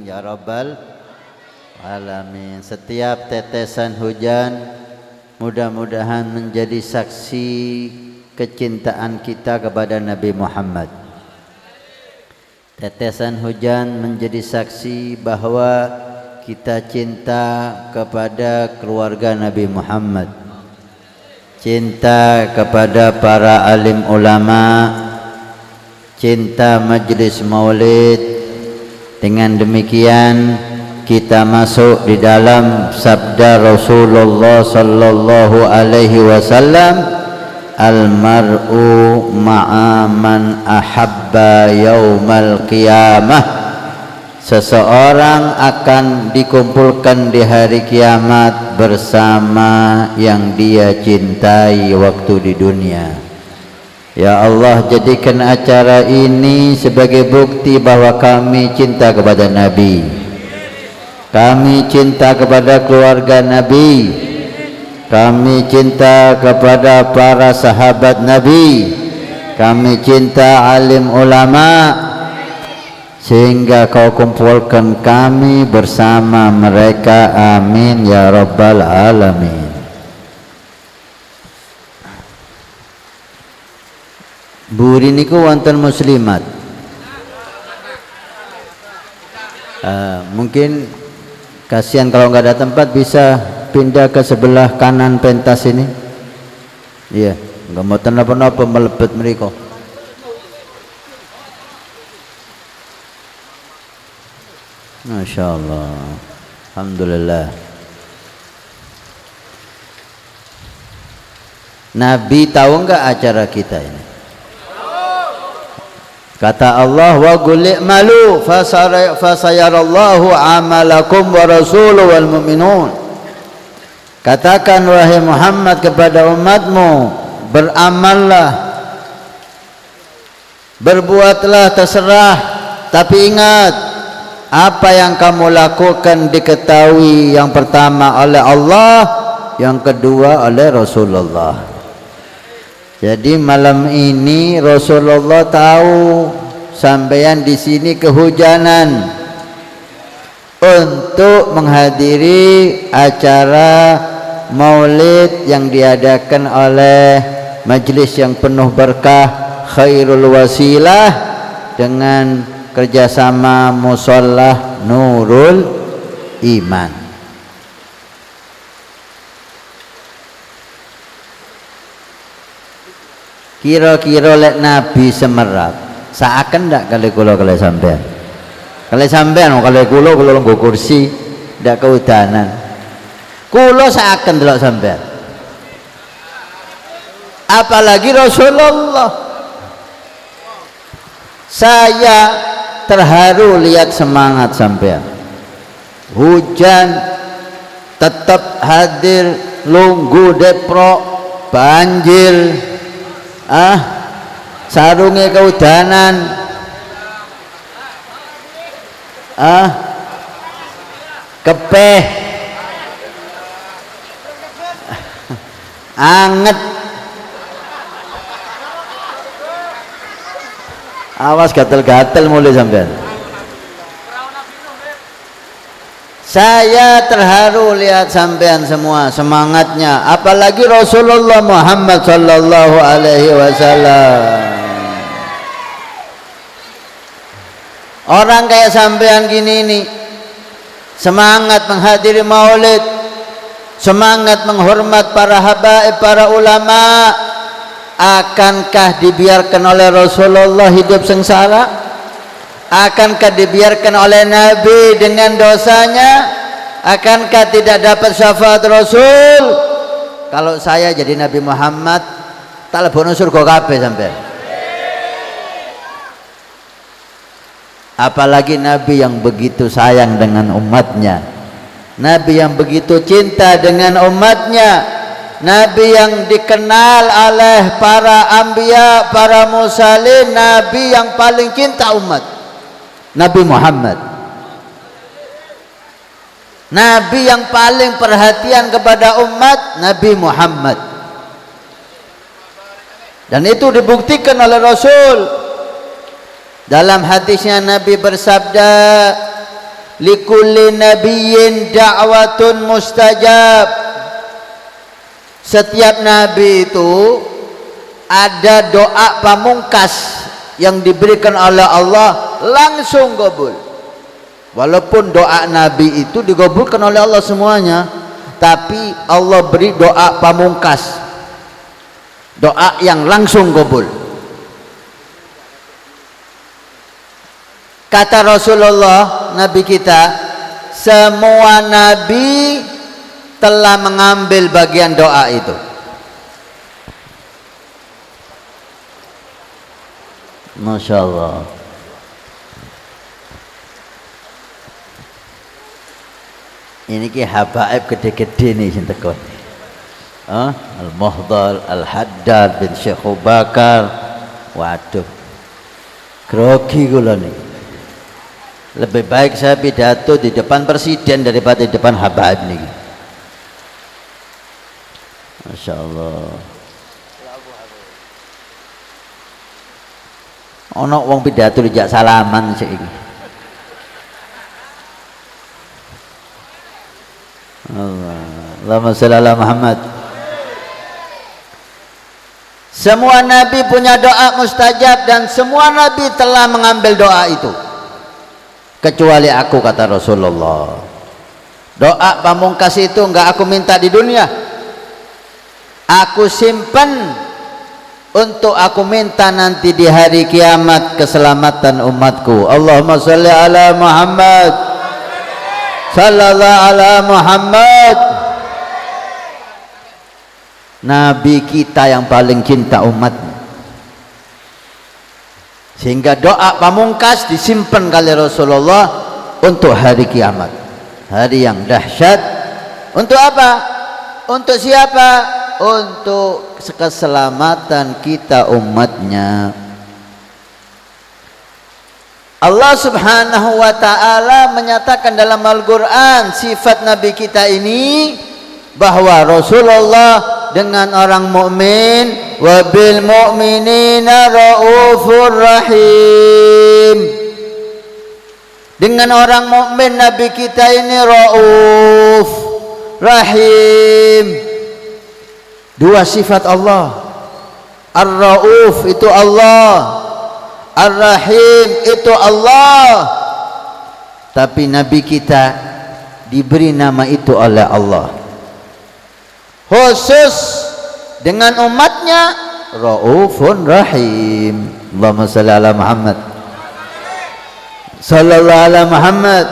ya rabbal alamin. Setiap tetesan hujan mudah-mudahan menjadi saksi kecintaan kita kepada Nabi Muhammad. Tetesan hujan menjadi saksi bahwa kita cinta kepada keluarga Nabi Muhammad, cinta kepada para alim ulama, cinta majlis maulid. Dengan demikian kita masuk di dalam sabda Rasulullah sallallahu alaihi wasallam, al-mar'u ma'a man ahabba yaumal qiyamah. Seseorang akan dikumpulkan di hari kiamat bersama yang dia cintai waktu di dunia. Ya Allah, jadikan acara ini sebagai bukti bahwa kami cinta kepada Nabi, kami cinta kepada keluarga Nabi, kami cinta kepada para sahabat Nabi, kami cinta alim ulama, sehingga kau kumpulkan kami bersama mereka. Amin ya rabbal alamin. Buri niku wonten muslimat. Mungkin kasihan kalau nggak ada tempat, bisa pindah ke sebelah kanan pentas ini. Iya, nggak mau apa-apa melebet mereka. Masya Allah, alhamdulillah. Nabi tahu nggak acara kita ini? Kata Allah, wa qul i'malu fasayarallahu amalakum wa rasuluhu wal mu'minun. Katakan wahai Muhammad kepada umatmu, beramallah, berbuatlah terserah, tapi ingat apa yang kamu lakukan diketahui yang pertama oleh Allah, yang kedua oleh Rasulullah. Jadi malam ini Rasulullah tahu sampeyan di sini kehujanan untuk menghadiri acara maulid yang diadakan oleh majelis yang penuh berkah Khairul Wasilah dengan kerjasama Musholah Nurul Iman. Kira-kira lek Nabi semerap seakan ndak kali kula kali sampean kali kula nggo kursi ndak keudanan, kula seakan delok sampean, apalagi Rasulullah. Saya terharu lihat semangat sampean, hujan tetap hadir, lunggu deprok, banjir, sarungnya keudanan, kepeh, anget, awas gatel-gatel mulai sampean. Saya terharu lihat sampean semua semangatnya, apalagi Rasulullah Muhammad sallallahu alaihi wasallam. Orang kayak sampean gini nih, semangat menghadiri maulid, semangat menghormat para habaib, para ulama, akankah dibiarkan oleh Rasulullah hidup sengsara? Akankah dibiarkan oleh Nabi dengan dosanya? Akankah tidak dapat syafaat Rasul? Kalau saya jadi Nabi Muhammad, tak lebono surga kabeh sampean. Apalagi Nabi yang begitu sayang dengan umatnya, Nabi yang begitu cinta dengan umatnya, Nabi yang dikenal oleh para anbiya, para mursalin, Nabi yang paling cinta umat, Nabi Muhammad. Nabi yang paling perhatian kepada umat, Nabi Muhammad. Dan itu dibuktikan oleh Rasul. Dalam hadisnya Nabi bersabda, likulli nabiyyin da'watun mustajab. Setiap nabi itu ada doa pamungkas yang diberikan oleh Allah langsung kabul. Walaupun doa nabi itu digabulkan oleh Allah semuanya, tapi Allah beri doa pamungkas, doa yang langsung kabul. Kata Rasulullah, nabi kita, semua nabi telah mengambil bagian doa itu. Masya Allah. Ini ki habaib gede-gede nih sing teko. Al-Muhdal, Al-Haddad bin Syekh Bakar. Waduh, grogi kula nih. Lebih baik saya pidato di depan presiden daripada di depan habaib nih. Masya Allah. Ono wong pidato dijak salaman saiki. Allahumma shalli ala Muhammad. Semua nabi punya doa mustajab dan semua nabi telah mengambil doa itu. Kecuali aku, kata Rasulullah. Doa pamungkas itu enggak aku minta di dunia. Aku simpan untuk aku minta nanti di hari kiamat keselamatan umatku. Allahumma shalli ala Muhammad. Sallallahu ala Muhammad. Nabi kita yang paling cinta umatnya, sehingga doa pamungkas disimpan oleh Rasulullah untuk hari kiamat, hari yang dahsyat. Untuk apa? Untuk siapa? Untuk keselamatan kita umatnya. Allah subhanahu wa ta'ala menyatakan dalam Al-Quran sifat Nabi kita ini, bahwa Rasulullah dengan orang mukmin, wa bil mu'minina raufur rahim. Dengan orang mukmin Nabi kita ini rauf rahim. Dua sifat Allah. Ar-rauf itu Allah, Ar-rahim itu Allah. Tapi Nabi kita diberi nama itu oleh Allah, khusus dengan umatnya raufun rahim. Allahumma shalli ala Muhammad. Sallallahu ala Muhammad.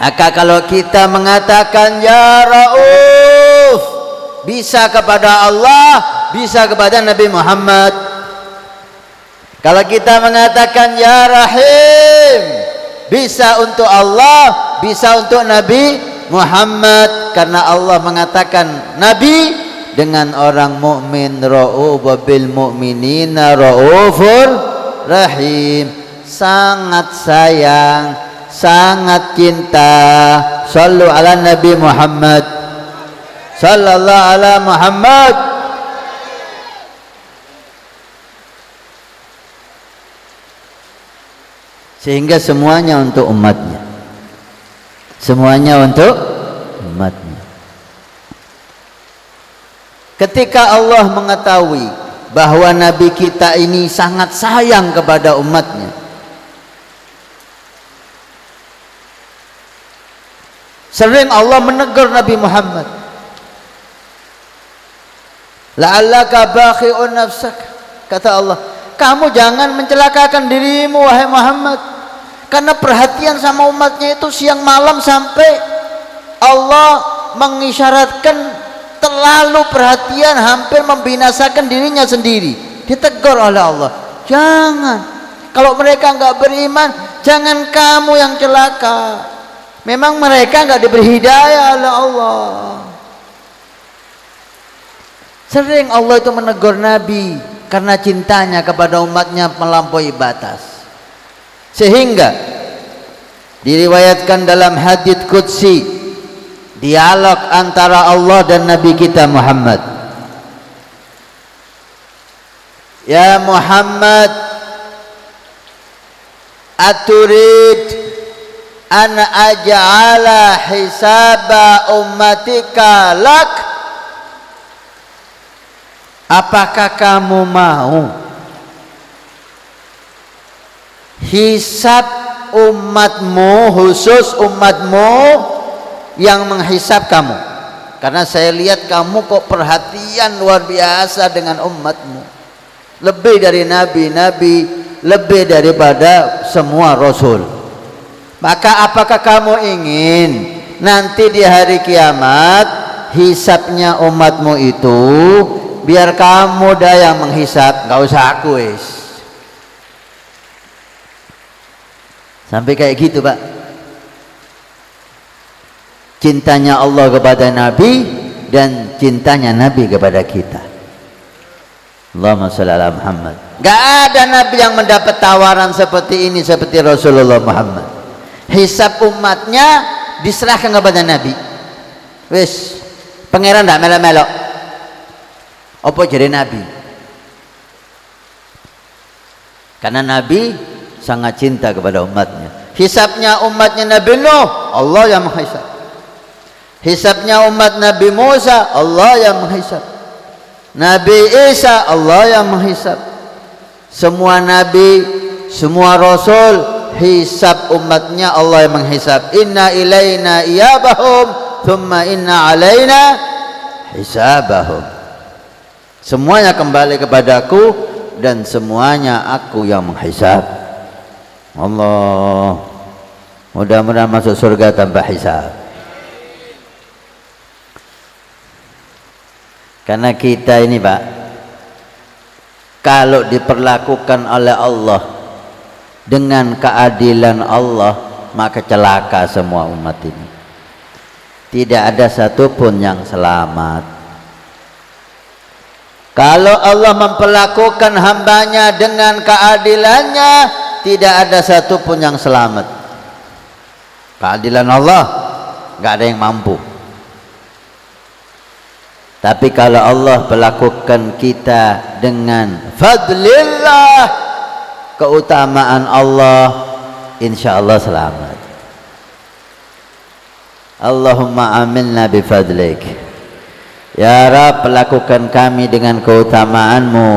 Maka kalau kita mengatakan ya rauf, bisa kepada Allah, bisa kepada Nabi Muhammad. Kalau kita mengatakan ya rahim, bisa untuk Allah, bisa untuk Nabi Muhammad, karena Allah mengatakan Nabi dengan orang mukmin rauf bil mu'minina raufur rahim, sangat sayang, sangat cinta. Shallu ala Nabi Muhammad. Sallallahu ala Muhammad. Sehingga semuanya untuk umatnya, semuanya untuk umatnya. Ketika Allah mengetahui bahwa Nabi kita ini sangat sayang kepada umatnya, sering Allah menegur Nabi Muhammad, la'allaka bakhi'un nafsak, kata Allah, kamu jangan mencelakakan dirimu wahai Muhammad, karena perhatian sama umatnya itu siang malam, sampai Allah mengisyaratkan terlalu perhatian hampir membinasakan dirinya sendiri. Ditegur oleh Allah, jangan, kalau mereka enggak beriman, jangan kamu yang celaka. Memang mereka enggak diberi hidayah oleh Allah. Sering Allah itu menegur Nabi karena cintanya kepada umatnya melampaui batas. Sehingga diriwayatkan dalam hadits qudsi, dialog antara Allah dan Nabi kita Muhammad. Ya Muhammad, aturid ana aj'ala hisaba ummatika lak, apakah kamu mau hisab umatmu, khusus umatmu yang menghisab kamu? Karena saya lihat kamu kok perhatian luar biasa dengan umatmu, lebih dari nabi-nabi, lebih daripada semua rasul. Maka apakah kamu ingin nanti di hari kiamat hisabnya umatmu itu biar kamu dah yang menghisab, nggak usah aku wis. Sampai kayak gitu, Pak. Cintanya Allah kepada Nabi dan cintanya Nabi kepada kita. Allahumma shalli ala Muhammad. Gak ada Nabi yang mendapat tawaran seperti ini seperti Rasulullah Muhammad. Hisab umatnya diserahkan kepada Nabi. Wis, pangeran ndak melok-melok. Apa jadi Nabi? Karena Nabi sangat cinta kepada umatnya. Hisabnya umatnya Nabi Nuh, Allah yang menghisab. Hisabnya umat Nabi Musa, Allah yang menghisab. Nabi Isa, Allah yang menghisab. Semua nabi, semua rasul, hisab umatnya Allah yang menghisab. Inna ilaina iyabahum thumma inna alaina hisabahum. Semuanya kembali kepadaku dan semuanya aku yang menghisab. Allah, mudah-mudahan masuk surga tanpa hisab. Karena kita ini, Pak, kalau diperlakukan oleh Allah dengan keadilan Allah, maka celaka semua umat ini. Tidak ada satupun yang selamat. Kalau Allah memperlakukan hambanya dengan keadilannya, tidak ada satupun yang selamat. Keadilan Allah nggak ada yang mampu. Tapi kalau Allah perlakukan kita dengan fadlillah, keutamaan Allah, insya Allah selamat. Allahumma amilna bifadlik. Ya Rab, perlakukan kami dengan keutamaanmu.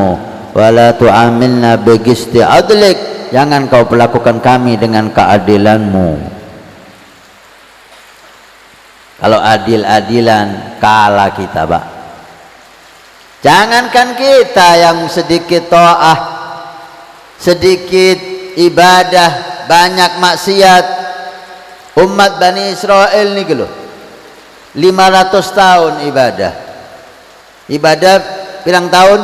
Wala tu'amilna bigisti adlik. Jangan kau perlakukan kami dengan keadilanmu. Kalau adil-adilan kalah kita, Pak. Jangankan kita yang sedikit ta'ah, sedikit ibadah, banyak maksiat. Umat Bani Israel nih loh, 500 tahun ibadah. Ibadah bilang tahun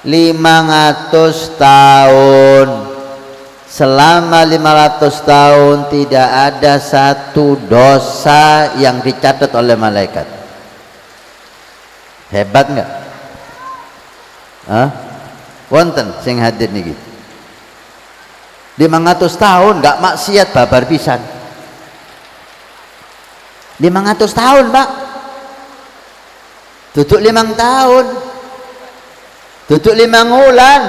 500 tahun. Selama 500 tahun tidak ada satu dosa yang dicatat oleh malaikat. Hebat enggak? Wonten sing hadir niki. 500 tahun enggak maksiat babar pisan. 500 tahun, Pak. Duduk 5 tahun. Duduk 5 bulan.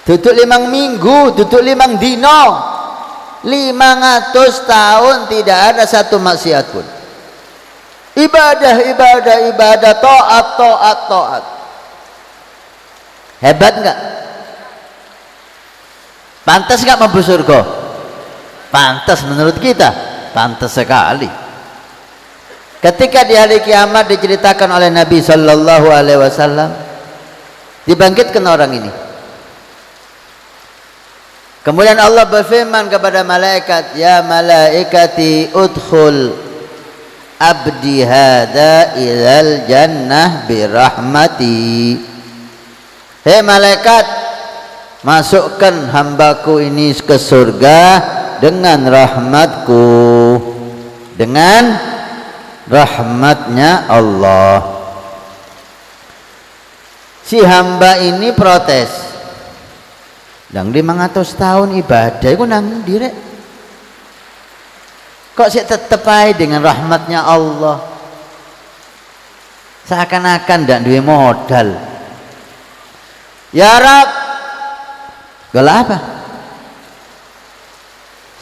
Duduk 5 minggu, duduk 5 dino. 500 tahun tidak ada satu maksiat pun. Ibadah, taat. Hebat enggak? Pantas enggak mampu surga? Pantas menurut kita, pantas sekali. Ketika di hari kiamat diceritakan oleh Nabi Sallallahu Alaihi Wasallam, dibangkitkan orang ini. Kemudian Allah berfirman kepada malaikat, ya malaikati udkhul abdi hada ilal jannah birahmati. Hei malaikat, masukkan hambaku ini ke surga dengan rahmatku, dengan rahmatnya Allah. Si hamba ini protes, dan 500 tahun ibadah itu nang direk, kok sih tetep aja dengan rahmatnya Allah, seakan-akan ndak duwe modal. Ya Rab, gala apa?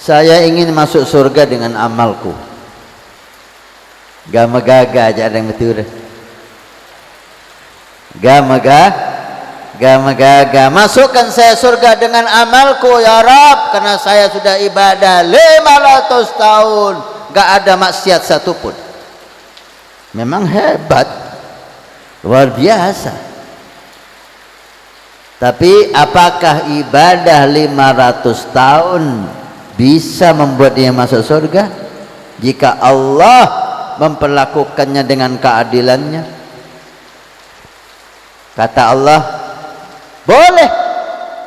Saya ingin masuk surga dengan amalku. Gak megaga aja ada yang betul. Gak megaga. Masukkan saya surga dengan amalku ya Rabb, karena saya sudah ibadah 500 tahun, gak ada maksiat satupun. Memang hebat, luar biasa. Tapi apakah ibadah 500 tahun bisa membuat dia masuk surga? Jika Allah memperlakukannya dengan keadilannya. Kata Allah, boleh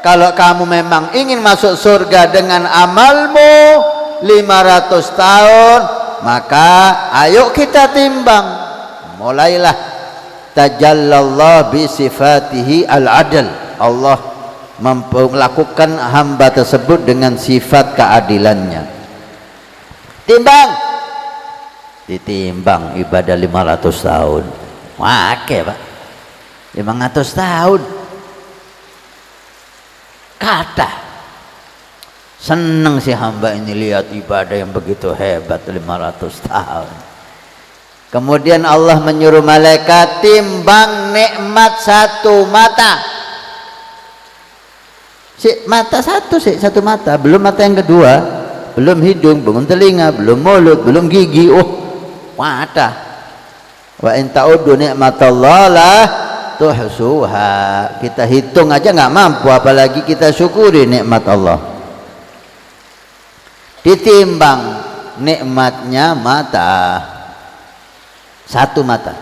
kalau kamu memang ingin masuk surga dengan amalmu 500 tahun, maka ayo kita timbang. Mulailah tajallallah bi sifatihi al-adl. Allah melakukan hamba tersebut dengan sifat keadilannya. Timbang, ditimbang ibadah 500 tahun. Wake Pak, 500 tahun. Kata seneng si hamba ini lihat ibadah yang begitu hebat 500 tahun. Kemudian Allah menyuruh malaikat timbang nikmat satu mata. Mata satu mata, belum mata yang kedua, belum hidung, belum telinga, belum mulut, belum gigi. Wadah. Wa in ta'uddu ni'matallah la tuhsuha. Kita hitung aja nggak mampu, apalagi kita syukuri nikmat Allah. Ditimbang nikmatnya mata, satu mata.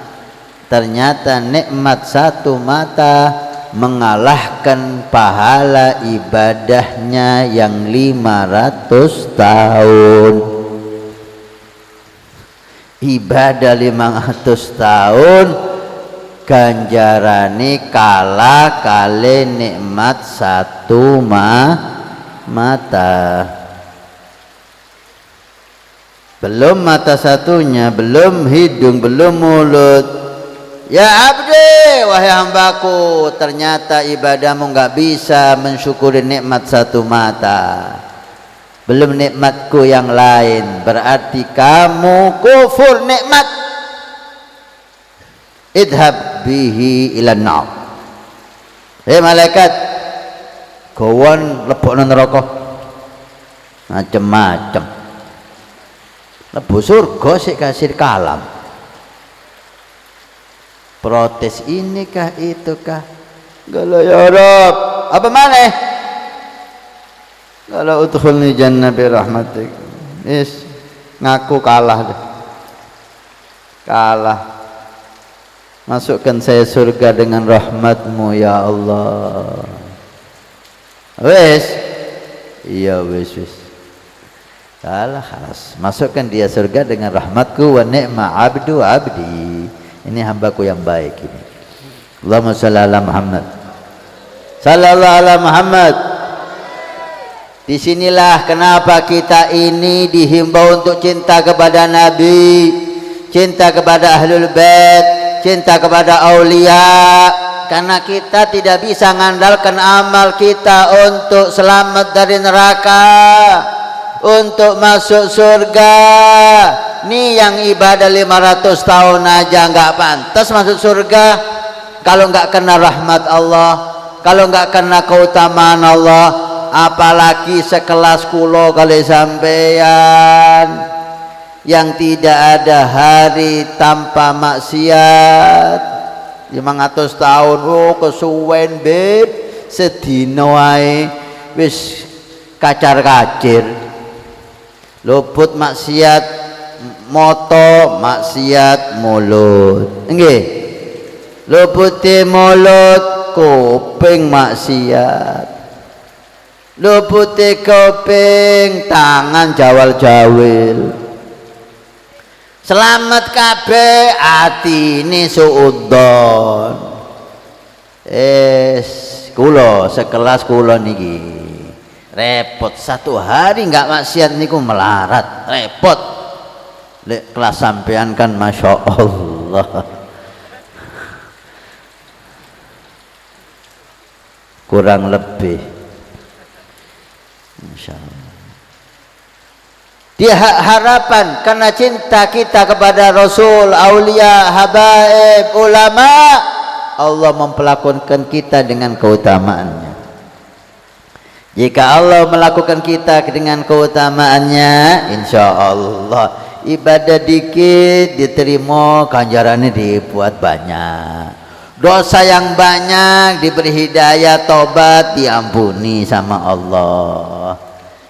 Ternyata nikmat satu mata mengalahkan pahala ibadahnya yang 500 tahun. Ibadah 500 tahun ganjarane kalah kali nikmat satu mata. Belum mata satunya, belum hidung, belum mulut. Ya abdi, wahai hambaku, ternyata ibadahmu nggak bisa mensyukuri nikmat satu mata, belum nikmatku yang lain, berarti kamu kufur nikmat. Idhab bihi ilan nar. Malaikat kawan lebokno neraka macem-macem. Lebu surga sik kasir kalam. Protes ini kah itu kah? Kalau ya Rabb, apa maneh? Kalau udkhulni jannah bi rahmatik. Ngaku kalah deh. Kalah. Masukkan saya surga dengan rahmatmu ya Allah. Iya wis. Kalah khalas. Masukkan dia surga dengan rahmatku, wa ni'ma abdu abdi. Ini hambaku yang baik ini. Allahumma shalli ala Muhammad. Sallallahu ala Muhammad. Disinilah kenapa kita ini dihimbau untuk cinta kepada Nabi, cinta kepada Ahlul Bait, cinta kepada aulia. Karena kita tidak bisa mengandalkan amal kita untuk selamat dari neraka, untuk masuk surga. Nih yang ibadah 500 tahun aja nggak pantas masuk surga kalau nggak kena rahmat Allah, kalau nggak kena keutamaan Allah, apalagi sekelas kulo kali sampean yang tidak ada hari tanpa maksiat. 500 tahun kesuwen beb, sedino wae wis kacar-kacir, luput maksiat moto, maksiat mulut, nggih, luputi mulut, kuping maksiat, luputi kuping, tangan jawal-jawil. Selamat kabeh atine suudzon. Kula sekelas kula niki repot, satu hari nggak maksiat niku melarat, repot. Lek kelas sampean kan masya Allah kurang lebih, masya Allah. Dia harapan karena cinta kita kepada Rasul, aulia, habaib, ulama, Allah memperlakukan kita dengan keutamaannya. Jika Allah melakukan kita dengan keutamaannya, insya Allah ibadah dikit diterima, ganjarannya dibuat banyak. Dosa yang banyak diberi hidayah, tobat, diampuni sama Allah,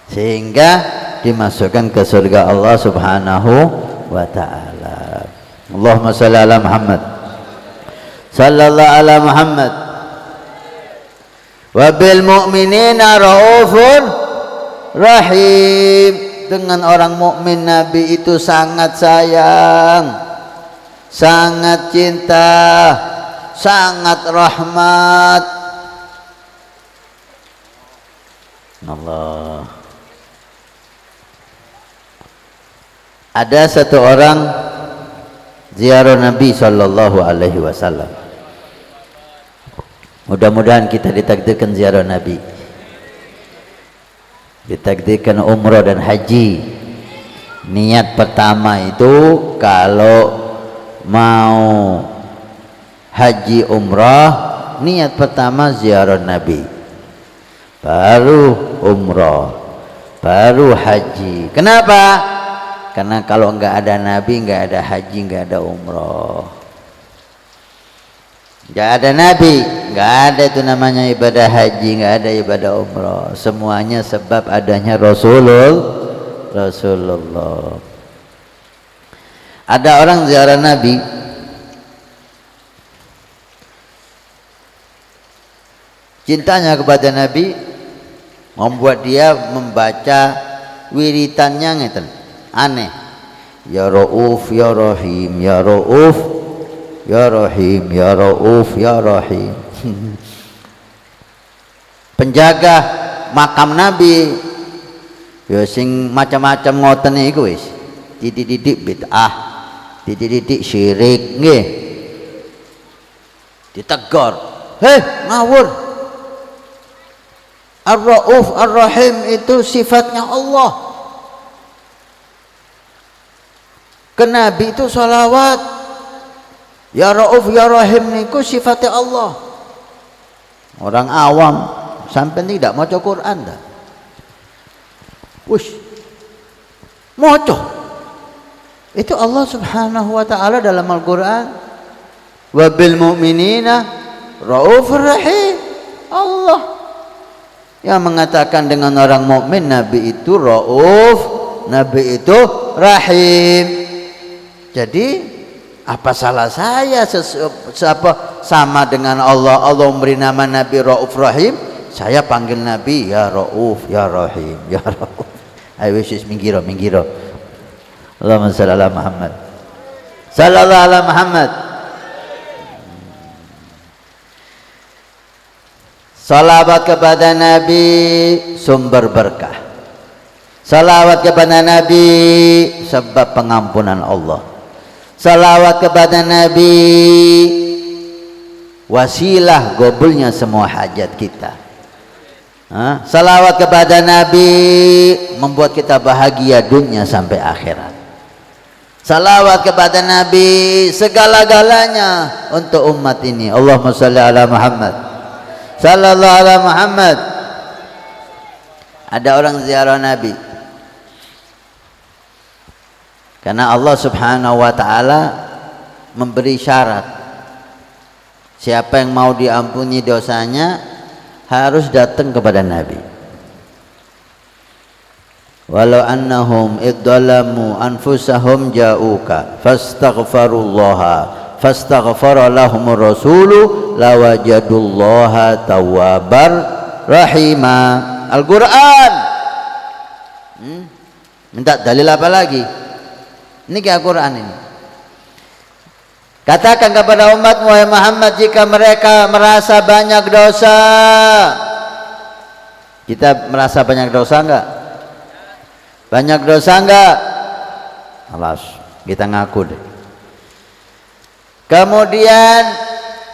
sehingga dimasukkan ke surga Allah Subhanahu wa ta'ala. Allahumma shalli ala Muhammad, sallallahu ala Muhammad. Wa bil mu'minina raufur rahim. Dengan orang mukmin Nabi itu sangat sayang, sangat cinta, sangat rahmat. Allah. Ada satu orang ziarah Nabi sallallahu alaihi wasallam. Mudah-mudahan kita ditakdirkan ziarah Nabi, ditakdirkan umrah dan haji. Niat pertama itu kalau mau haji umrah, niat pertama ziarah Nabi, baru umrah, baru haji. Kenapa? Karena kalau enggak ada Nabi, enggak ada haji, enggak ada umrah. Enggak ada Nabi, enggak ada itu namanya ibadah haji, enggak ada ibadah umrah. Semuanya sebab adanya Rasulullah. Ada orang ziarah Nabi, cintanya kepada Nabi membuat dia membaca wiritannya ngeten. Aneh, ya Rauf ya Rahim, ya Rauf ya Rahim, ya Rauf ya Rahim. Penjaga makam Nabi ya sing macam-macam ngoten iku wis. Titik-titik bid'ah, titik-titik syirik nggih. Ditegur, "Heh, ngawur. Ar-Rauf Ar-Rahim itu sifatnya Allah. Ke Nabi itu salawat. Ya Rauf ya Rahim niku sifatnya Allah." Orang awam sampai tidak maca Quran dah. Wush, maca. Itu Allah Subhanahu wa ta'ala dalam Al-Quran. Wa bil mu'minina raufur rahim. Allah yang mengatakan dengan orang mukmin Nabi itu rauf, Nabi itu rahim. Jadi apa salah saya sama dengan Allah? Allah memberi nama Nabi Rauf Rahim, saya panggil Nabi ya Rauf ya Rahim ya Rauf. Ayo wis minggiro. Allahumma shalli ala Muhammad, sallallahu ala Muhammad. Salawat kepada Nabi sumber berkah. Salawat kepada Nabi sebab pengampunan Allah. Salawat kepada Nabi wasilah gobulnya semua hajat kita. Salawat kepada Nabi membuat kita bahagia dunia sampai akhirat. Salawat kepada Nabi segala-galanya untuk umat ini. Allahumma shalli ala Muhammad, sallallahu ala Muhammad. Ada orang ziarah Nabi karena Allah Subhanahu wa ta'ala memberi syarat, siapa yang mau diampuni dosanya harus datang kepada Nabi. Walau annahum idzalamu anfusahum ja'uka fastaghfirullaha fastaghfara lahumur rasulu lawajadullaha tawwabar rahima. Al-Quran. Minta dalil apa lagi? Ini kayak Al-Quran ini. Katakan kepada umat wahai Muhammad, jika mereka merasa banyak dosa. Kita merasa banyak dosa enggak? Banyak dosa enggak? Alas, kita ngaku deh. Kemudian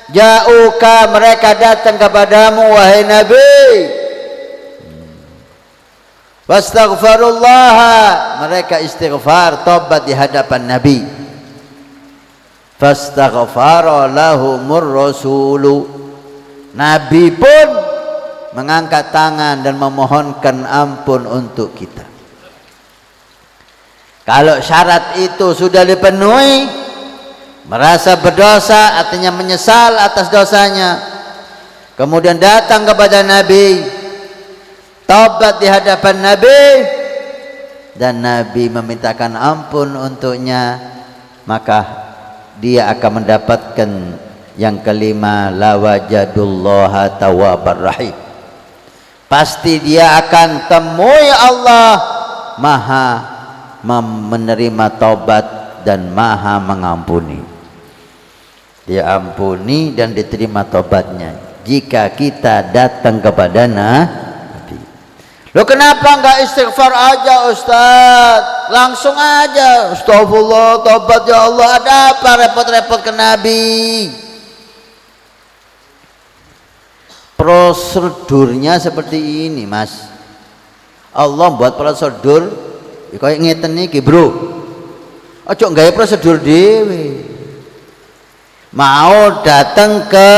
ja'uka, mereka datang kepadamu wahai Nabi. Wastaghfirullah, mereka istighfar, tobat di hadapan Nabi. Fastaghfara lahumur rasulu, Nabi pun mengangkat tangan dan memohonkan ampun untuk kita. Kalau syarat itu sudah dipenuhi, merasa berdosa artinya menyesal atas dosanya, kemudian datang kepada Nabi, taubat di hadapan Nabi, dan Nabi memintakan ampun untuknya, maka dia akan mendapatkan yang kelima, la wajadullaha tawwabar rahim. Pasti dia akan temui Allah maha menerima taubat dan maha mengampuni. Dia ampuni dan diterima taubatnya jika kita datang kepada Nabi. Loh, kenapa enggak istighfar aja Ustaz? Langsung aja astagfirullah, taubat ya Allah. Ada apa repot-repot ke Nabi? Prosedurnya seperti ini, Mas. Allah buat prosedur kayak ngeten iki, Bro. Ojo nggawe prosedur dhewe. Mau datang ke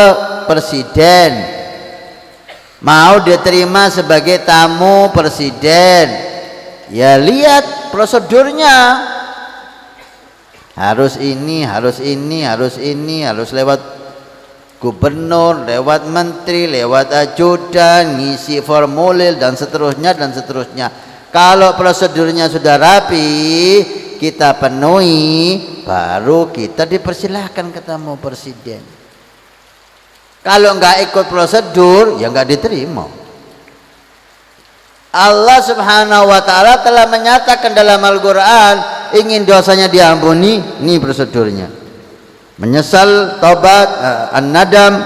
presiden, mau diterima sebagai tamu presiden, ya lihat prosedurnya. Harus ini, harus ini, harus ini, harus lewat gubernur, lewat menteri, lewat ajudan, ngisi formulir dan seterusnya dan seterusnya. Kalau prosedurnya sudah rapi, kita penuhi, baru kita dipersilahkan ketemu presiden. Kalau enggak ikut prosedur, ya enggak diterima. Allah Subhanahu wa ta'ala telah menyatakan dalam Al-Quran, ingin dosanya diampuni, ini prosedurnya. Menyesal, taubat, an-nadam,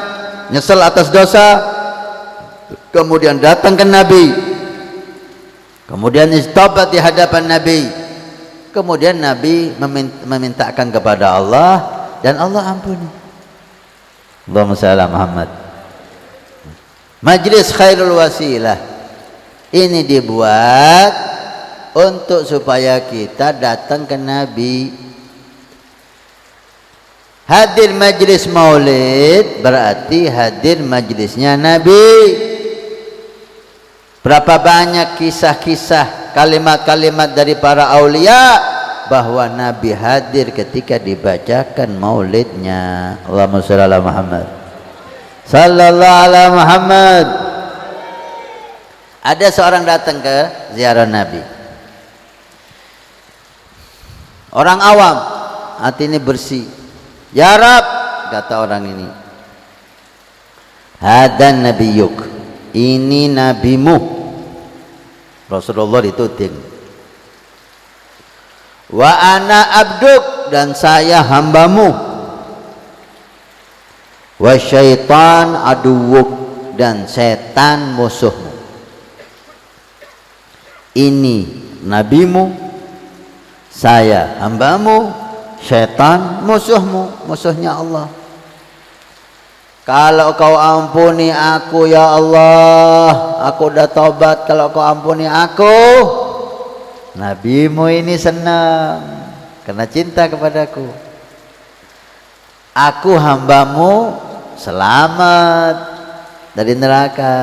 nyesal atas dosa, kemudian datang ke Nabi, kemudian istobat di hadapan Nabi, kemudian Nabi memintakan kepada Allah dan Allah ampuni. Allahumma shalli ala Muhammad. Majlis khairul wasilah ini dibuat untuk supaya kita datang ke Nabi. Hadir majlis maulid berarti hadir majlisnya Nabi. Berapa banyak kisah-kisah, kalimat-kalimat dari para aulia bahwa Nabi hadir ketika dibacakan maulidnya. Allahumma shalli ala Muhammad. Sallallahu ala Muhammad. Ada seorang datang ke ziarah Nabi. Orang awam, hati ini bersih. Ya Rab, kata orang ini, hadan nabiyuk, ini nabimu. Rasulullah dituding. Wa ana abduk, dan saya hambamu. Wa syaitan aduwuk, dan setan musuhmu. Ini nabimu, saya hambamu, syaitan musuhmu, musuhnya Allah. Kalau kau ampuni aku ya Allah, aku udah taubat. Kalau kau ampuni aku, nabimu ini senang karena cinta kepadaku. Aku hambamu selamat dari neraka.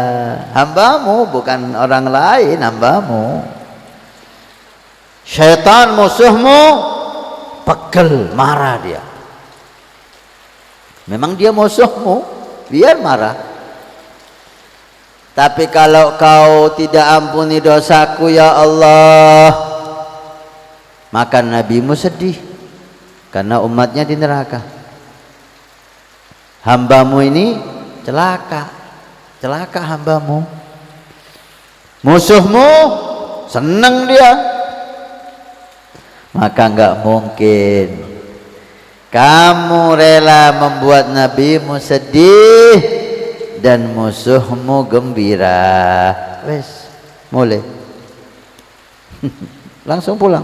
Hambamu bukan orang lain, hambamu. Syaitan musuhmu, pegel, marah dia. Memang dia musuhmu, biar marah. Tapi kalau kau tidak ampuni dosaku ya Allah, maka nabimu sedih karena umatnya di neraka. Hambamu ini celaka, celaka hambamu. Musuhmu senang dia. Maka enggak mungkin kamu rela membuat nabimu sedih dan musuhmu gembira. Wes, mulai. Langsung pulang.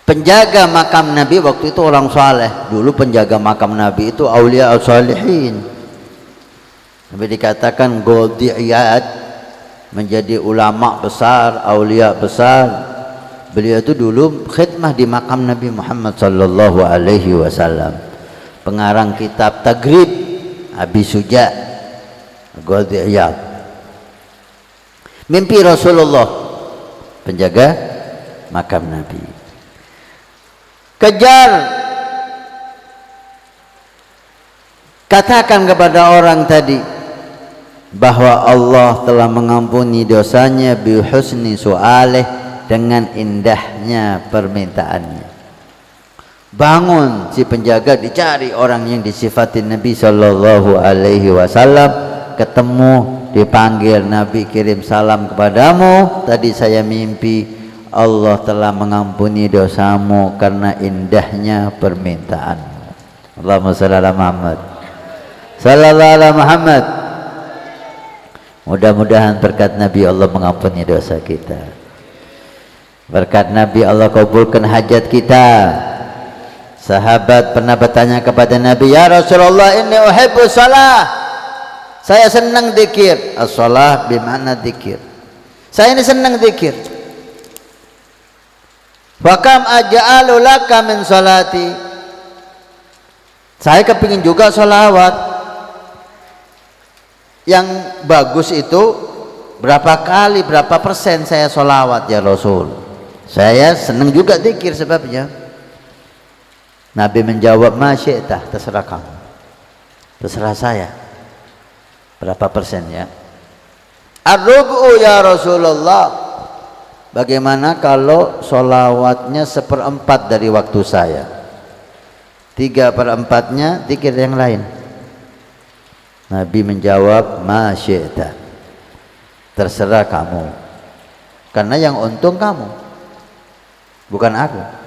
Penjaga makam Nabi waktu itu orang saleh. Dulu penjaga makam Nabi itu aulia al-salihin. Nabi dikatakan Godiyat menjadi ulama besar, aulia besar. Beliau itu dulu khidmah di makam Nabi Muhammad sallallahu alaihi wasallam. Pengarang kitab Tagrib Abi Suja Qadhi Iyad. Mimpi Rasulullah penjaga makam Nabi. Kejar, katakan kepada orang tadi bahwa Allah telah mengampuni dosanya bi husni su'alih, dengan indahnya permintaannya. Bangun si penjaga, dicari orang yang disifatin Nabi sallallahu alaihi wasallam, ketemu, dipanggil, Nabi kirim salam kepadamu, tadi saya mimpi Allah telah mengampuni dosamu karena indahnya permintaanmu. Allahumma shalli ala Muhammad sallallahu ala Muhammad. Mudah-mudahan berkat Nabi Allah mengampuni dosa kita. Berkat Nabi Allah kabulkan hajat kita. Sahabat pernah bertanya kepada Nabi, ya Rasulullah, inni uhibbu salah, saya senang zikir. As-salah bimana zikir, saya ini senang zikir. Wa kam aj'alu laka min salati, saya kepingin juga sholawat. Yang bagus itu berapa kali, berapa persen saya sholawat ya Rasul? Saya senang juga zikir sebabnya. Nabi menjawab, ma syi'tah, terserah kamu, terserah saya. Berapa persen ya? Ar-rubu ya Rasulullah, bagaimana kalau sholawatnya 1/4 dari waktu saya, 3/4-nya zikir yang lain? Nabi menjawab, ma syi'tah, terserah kamu, karena yang untung kamu, bukan aku.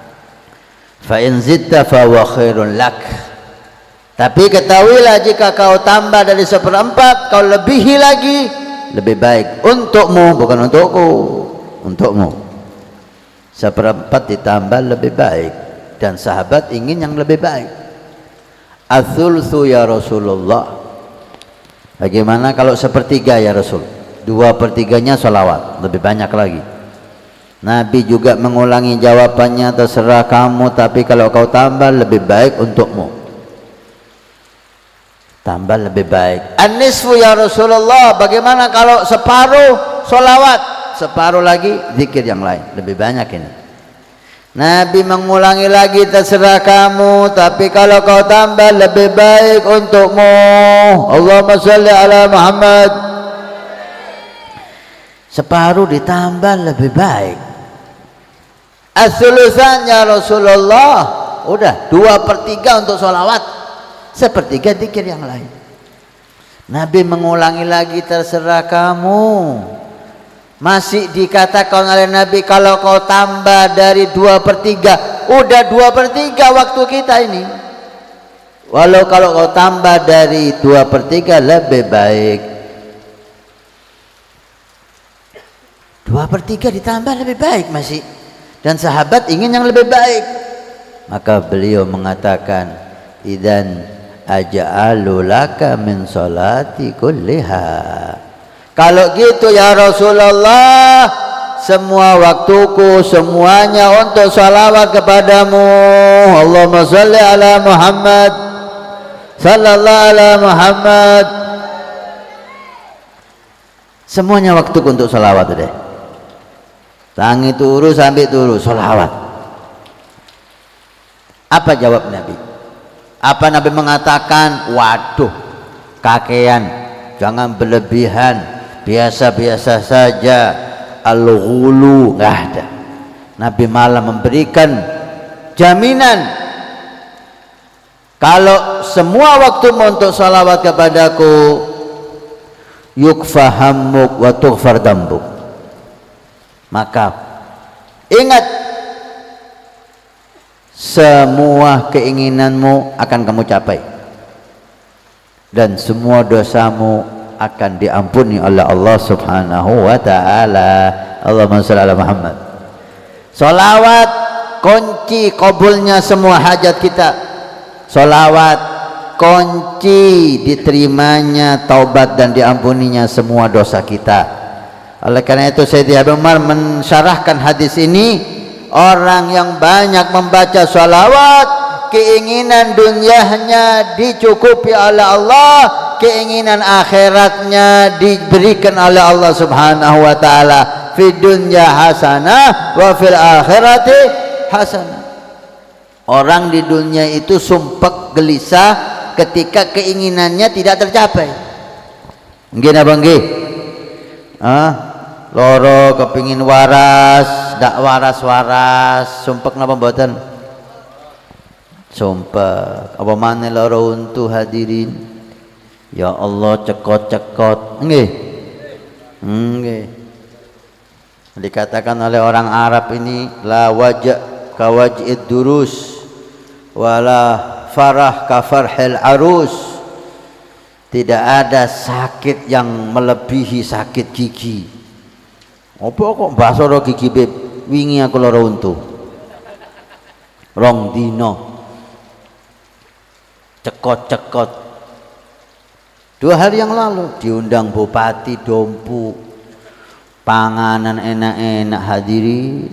Fa in zitta fa wa khairun lak, tapi ketahuilah jika kau tambah dari 1/4, kau lebihi lagi, lebih baik untukmu, bukan untukku, untukmu. 1/4 ditambah lebih baik, dan sahabat ingin yang lebih baik. Ats-tsultsu ya Rasulullah, bagaimana kalau 1/3 ya Rasul? 2/3-nya sholawat, lebih banyak lagi. Nabi juga mengulangi jawabannya, terserah kamu, tapi kalau kau tambah lebih baik untukmu. Tambah lebih baik. An-nisfu ya Rasulullah, bagaimana kalau separuh sholawat, separuh lagi zikir yang lain, lebih banyak ini. Nabi mengulangi lagi, terserah kamu, tapi kalau kau tambah lebih baik untukmu. Allahumma shalli ala Muhammad. Separuh ditambah lebih baik. As-sulusan ya Rasulullah, udah 2/3 untuk sholawat, 1/3 zikir yang lain. Nabi mengulangi lagi, terserah kamu. Masih dikatakan oleh Nabi, kalau kau tambah dari 2/3, udah 2/3 waktu kita ini. Walau kalau kau tambah dari 2/3 lebih baik. 2/3 ditambah lebih baik masih, dan sahabat ingin yang lebih baik. Maka beliau mengatakan, idzan aj'alu laka min salati kulliha, kalau gitu ya Rasulullah, semua waktuku semuanya untuk salawat kepadamu. Allahumma shalli ala Muhammad sallallahu ala Muhammad. Semuanya waktuku untuk salawat deh. Tangi turu sampai turu sholawat. Apa jawab Nabi? Apa Nabi mengatakan? Waduh, kakean, jangan berlebihan, biasa-biasa saja, al-ghulu, nggak ada. Nabi malah memberikan jaminan, kalau semua waktumu untuk sholawat kepadaku, yukfa hammuk wa tughfar dambuk, maka ingat, semua keinginanmu akan kamu capai, dan semua dosamu akan diampuni oleh Allah subhanahu wa ta'ala. Allahumma shalli ala Muhammad. Sholawat kunci kabulnya semua hajat kita. Sholawat kunci diterimanya taubat dan diampuninya semua dosa kita. Oleh karena itu Sayyidi Habib Umar mensyarahkan hadis ini, orang yang banyak membaca sholawat, keinginan dunianya dicukupi oleh Allah, keinginan akhiratnya diberikan oleh Allah Subhanahu wa taala. Fid dunya hasanah wa fil akhirati hasanah. Orang di dunia itu sumpek gelisah ketika keinginannya tidak tercapai. Nggih napa nggih? Loro kepingin waras, dak waras-waras, sumpek napa mboten? Sumpek. Apa maneh loro untu hadirin? Ya Allah, cekot-cekot. Nggih. Nggih. Dikatakan oleh orang Arab ini, la wajah ka waj'id durus wala farah ka farhil arus. Tidak ada sakit yang melebihi sakit gigi. Apa kok bahasa ro gigi beb? Wingi aku lara untu. Rong dino. Cekot-cekot. 2 hari yang lalu diundang Bupati Dompu. Panganan enak-enak hadirin.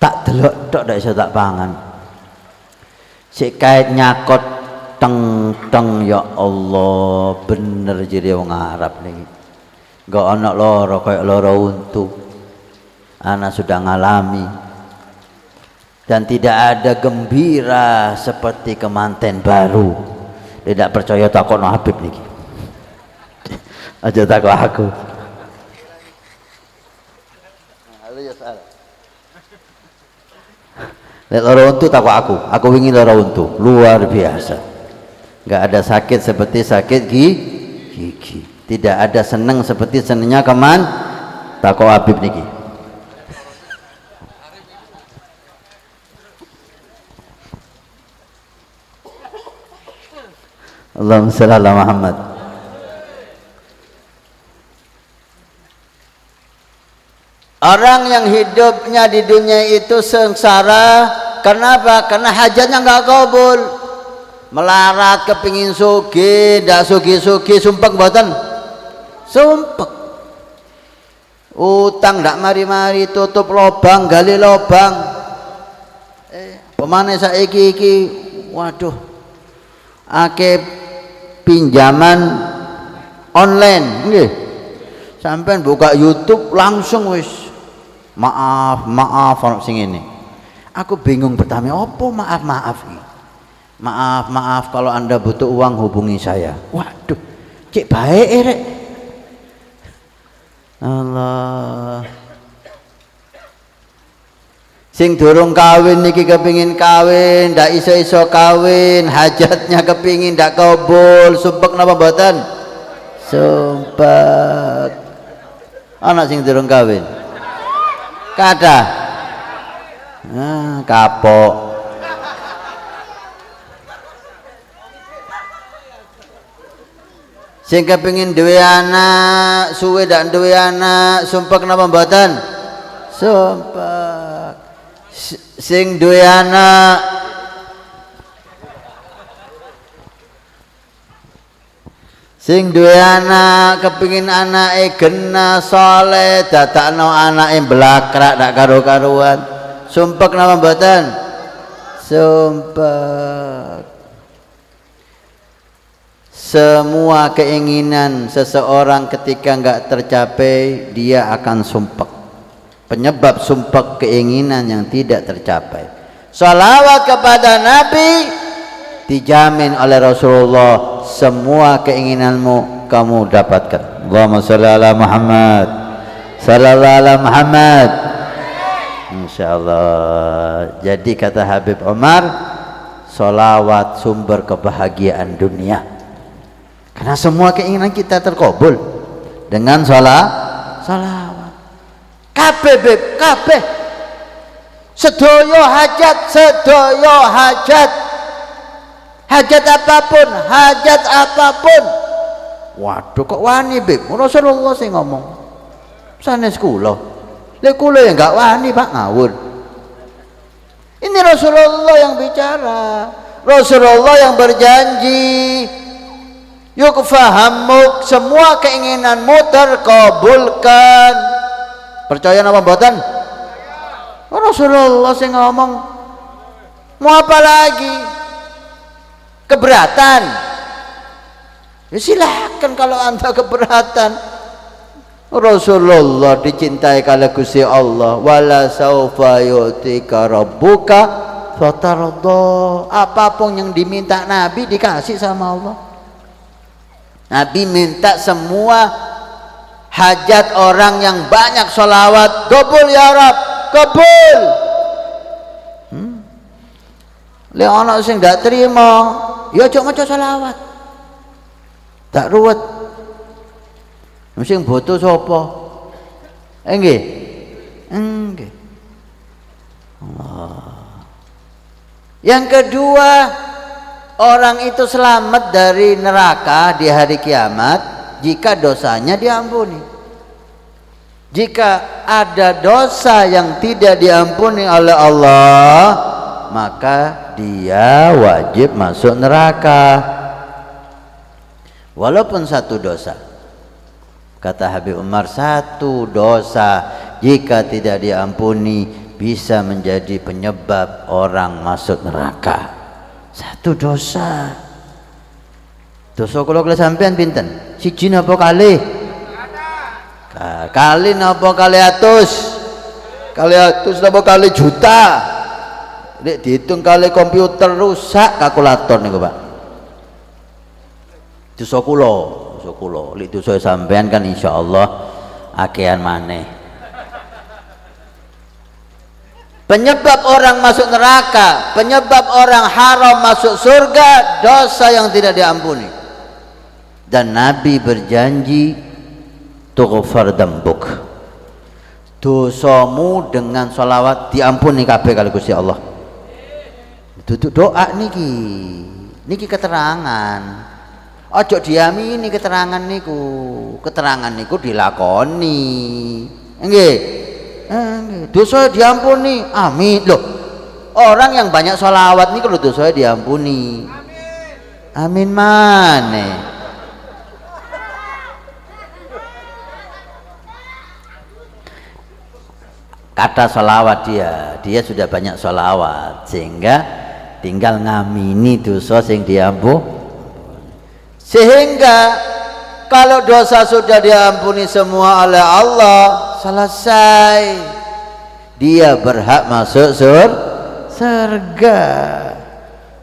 Tak delok tok ndak iso tak pangan. Sik kait nyakot teng ya Allah, bener jadi wong Arab niki. Enggak ana lara kayak lara untu. Ana sudah ngalami. Dan tidak ada gembira seperti kemanten baru. Tidak percaya takon Habib niki. Aja takon aku. Lek lara untu takut aku ingin lara untu, luar biasa. Enggak ada sakit seperti sakit gigi. Tidak ada senang seperti senangnya keman takut Habib niki. Allahumma shalli ala Muhammad. Orang yang hidupnya di dunia itu sengsara, kenapa? Karena hajatnya nggak kabul. Melarat kepingin sugih, ndak sugih-sugih, sumpek mboten? Sumpek. Utang ndak mari-mari, tutup lobang, gali lobang. Pemane saiki iki, waduh. Akeh pinjaman online, nggih. Sampai buka YouTube langsung wis maaf ono sing ini. Aku bingung bertanya, apa maaf ini? Maaf kalau Anda butuh uang hubungi saya. Waduh, cek baik rek. Allah. Sing durung kawin niki kepingin kawin, ndak iso kawin, hajatnya kepingin ndak kabul, sumpek napa mboten? Sumpek. Anak sing durung kawin. Kathah. Kapok. Sing kepengin duwe anak, suwe ndak duwe anak, sumpek napa mboten? Sumpek. Sing duwe anak kepingin anake gena saleh, dadakno anake blakrak dak karo-karuan. Sumpek napa mboten? Sumpek. Semua keinginan seseorang ketika enggak tercapai, dia akan sumpek. Penyebab sumpek keinginan yang tidak tercapai. Shalawat kepada Nabi dijamin oleh Rasulullah, semua keinginanmu kamu dapatkan. Allahumma shalli ala Muhammad, sallallahu ala Muhammad. Insyaallah. Jadi kata Habib Umar, sholawat sumber kebahagiaan dunia. Karena semua keinginan kita terkabul dengan sholawat. Kabeh beb, kabeh. Sedoyo hajat. Hajat apapun. Waduh kok wani beb, Rasulullah sing ngomong. Sanes kula. Lek kula ya enggak wani Pak, ngawur. Ini Rasulullah yang bicara. Rasulullah yang berjanji. yukfahamuk, semua keinginanmu terkabulkan. Percaya napa mboten? Rasulullah sing ngomong. Mau apa lagi? Keberatan? Ya silakan kalau Anda keberatan. Rasulullah dicintai kali Gusti Allah. Wala saufa yu'tika rabbuka fatarda. Apapun yang diminta Nabi dikasih sama Allah. Nabi minta semua hajat orang yang banyak sholawat, kabul ya Rab, kabul. Lek ana sing ndak terima, ya aja maca sholawat. Tak ruwet. Sing boto sapa? Nggih. Nggih. Yang kedua, orang itu selamat dari neraka di hari kiamat jika dosanya diampuni. Jika ada dosa yang tidak diampuni oleh Allah, maka dia wajib masuk neraka. Walaupun satu dosa. Kata Habib Umar, satu dosa jika tidak diampuni bisa menjadi penyebab orang masuk neraka. Satu dosa. Dosa kula sampean pinten? Siji napa kalih? Kali napa kali atus? Kali atus napa kali juta? Nek dihitung kali komputer rusak kalkulator niku, Pak. Dosa kula. Lek dosa sampean kan insyaallah akehan maneh. Penyebab orang masuk neraka, penyebab orang haram masuk surga, dosa yang tidak diampuni. Dan Nabi berjanji tughfar dambuk, dosamu dengan sholawat diampuni kabeh kali Gusti Allah. Duduk doa niki keterangan. Ojo diamini keterangan niku dilakoni. Nggih. Dosa diampuni, amin. Loh, orang yang banyak sholawat niku lho dosa diampuni. Amin maneh. Kata sholawat dia sudah banyak sholawat sehingga tinggal ngamini dosa sing diampuni. Sehingga kalau dosa sudah diampuni semua oleh Allah, selesai, dia berhak masuk surga.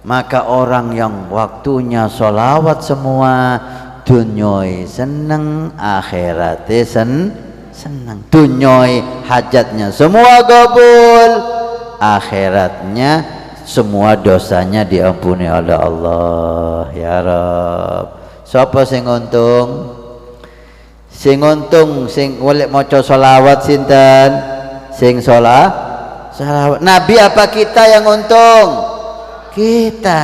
Maka orang yang waktunya sholawat semua, dunyoi seneng, akhirate seneng. Dunyoi hajatnya semua kabul, akhiratnya semua dosanya diampuni oleh Allah. Ya Rabb. Siapa sing untung? Sing untung sing golek maca selawat sinten? Sing selawat. Nabi apa kita yang untung? Kita.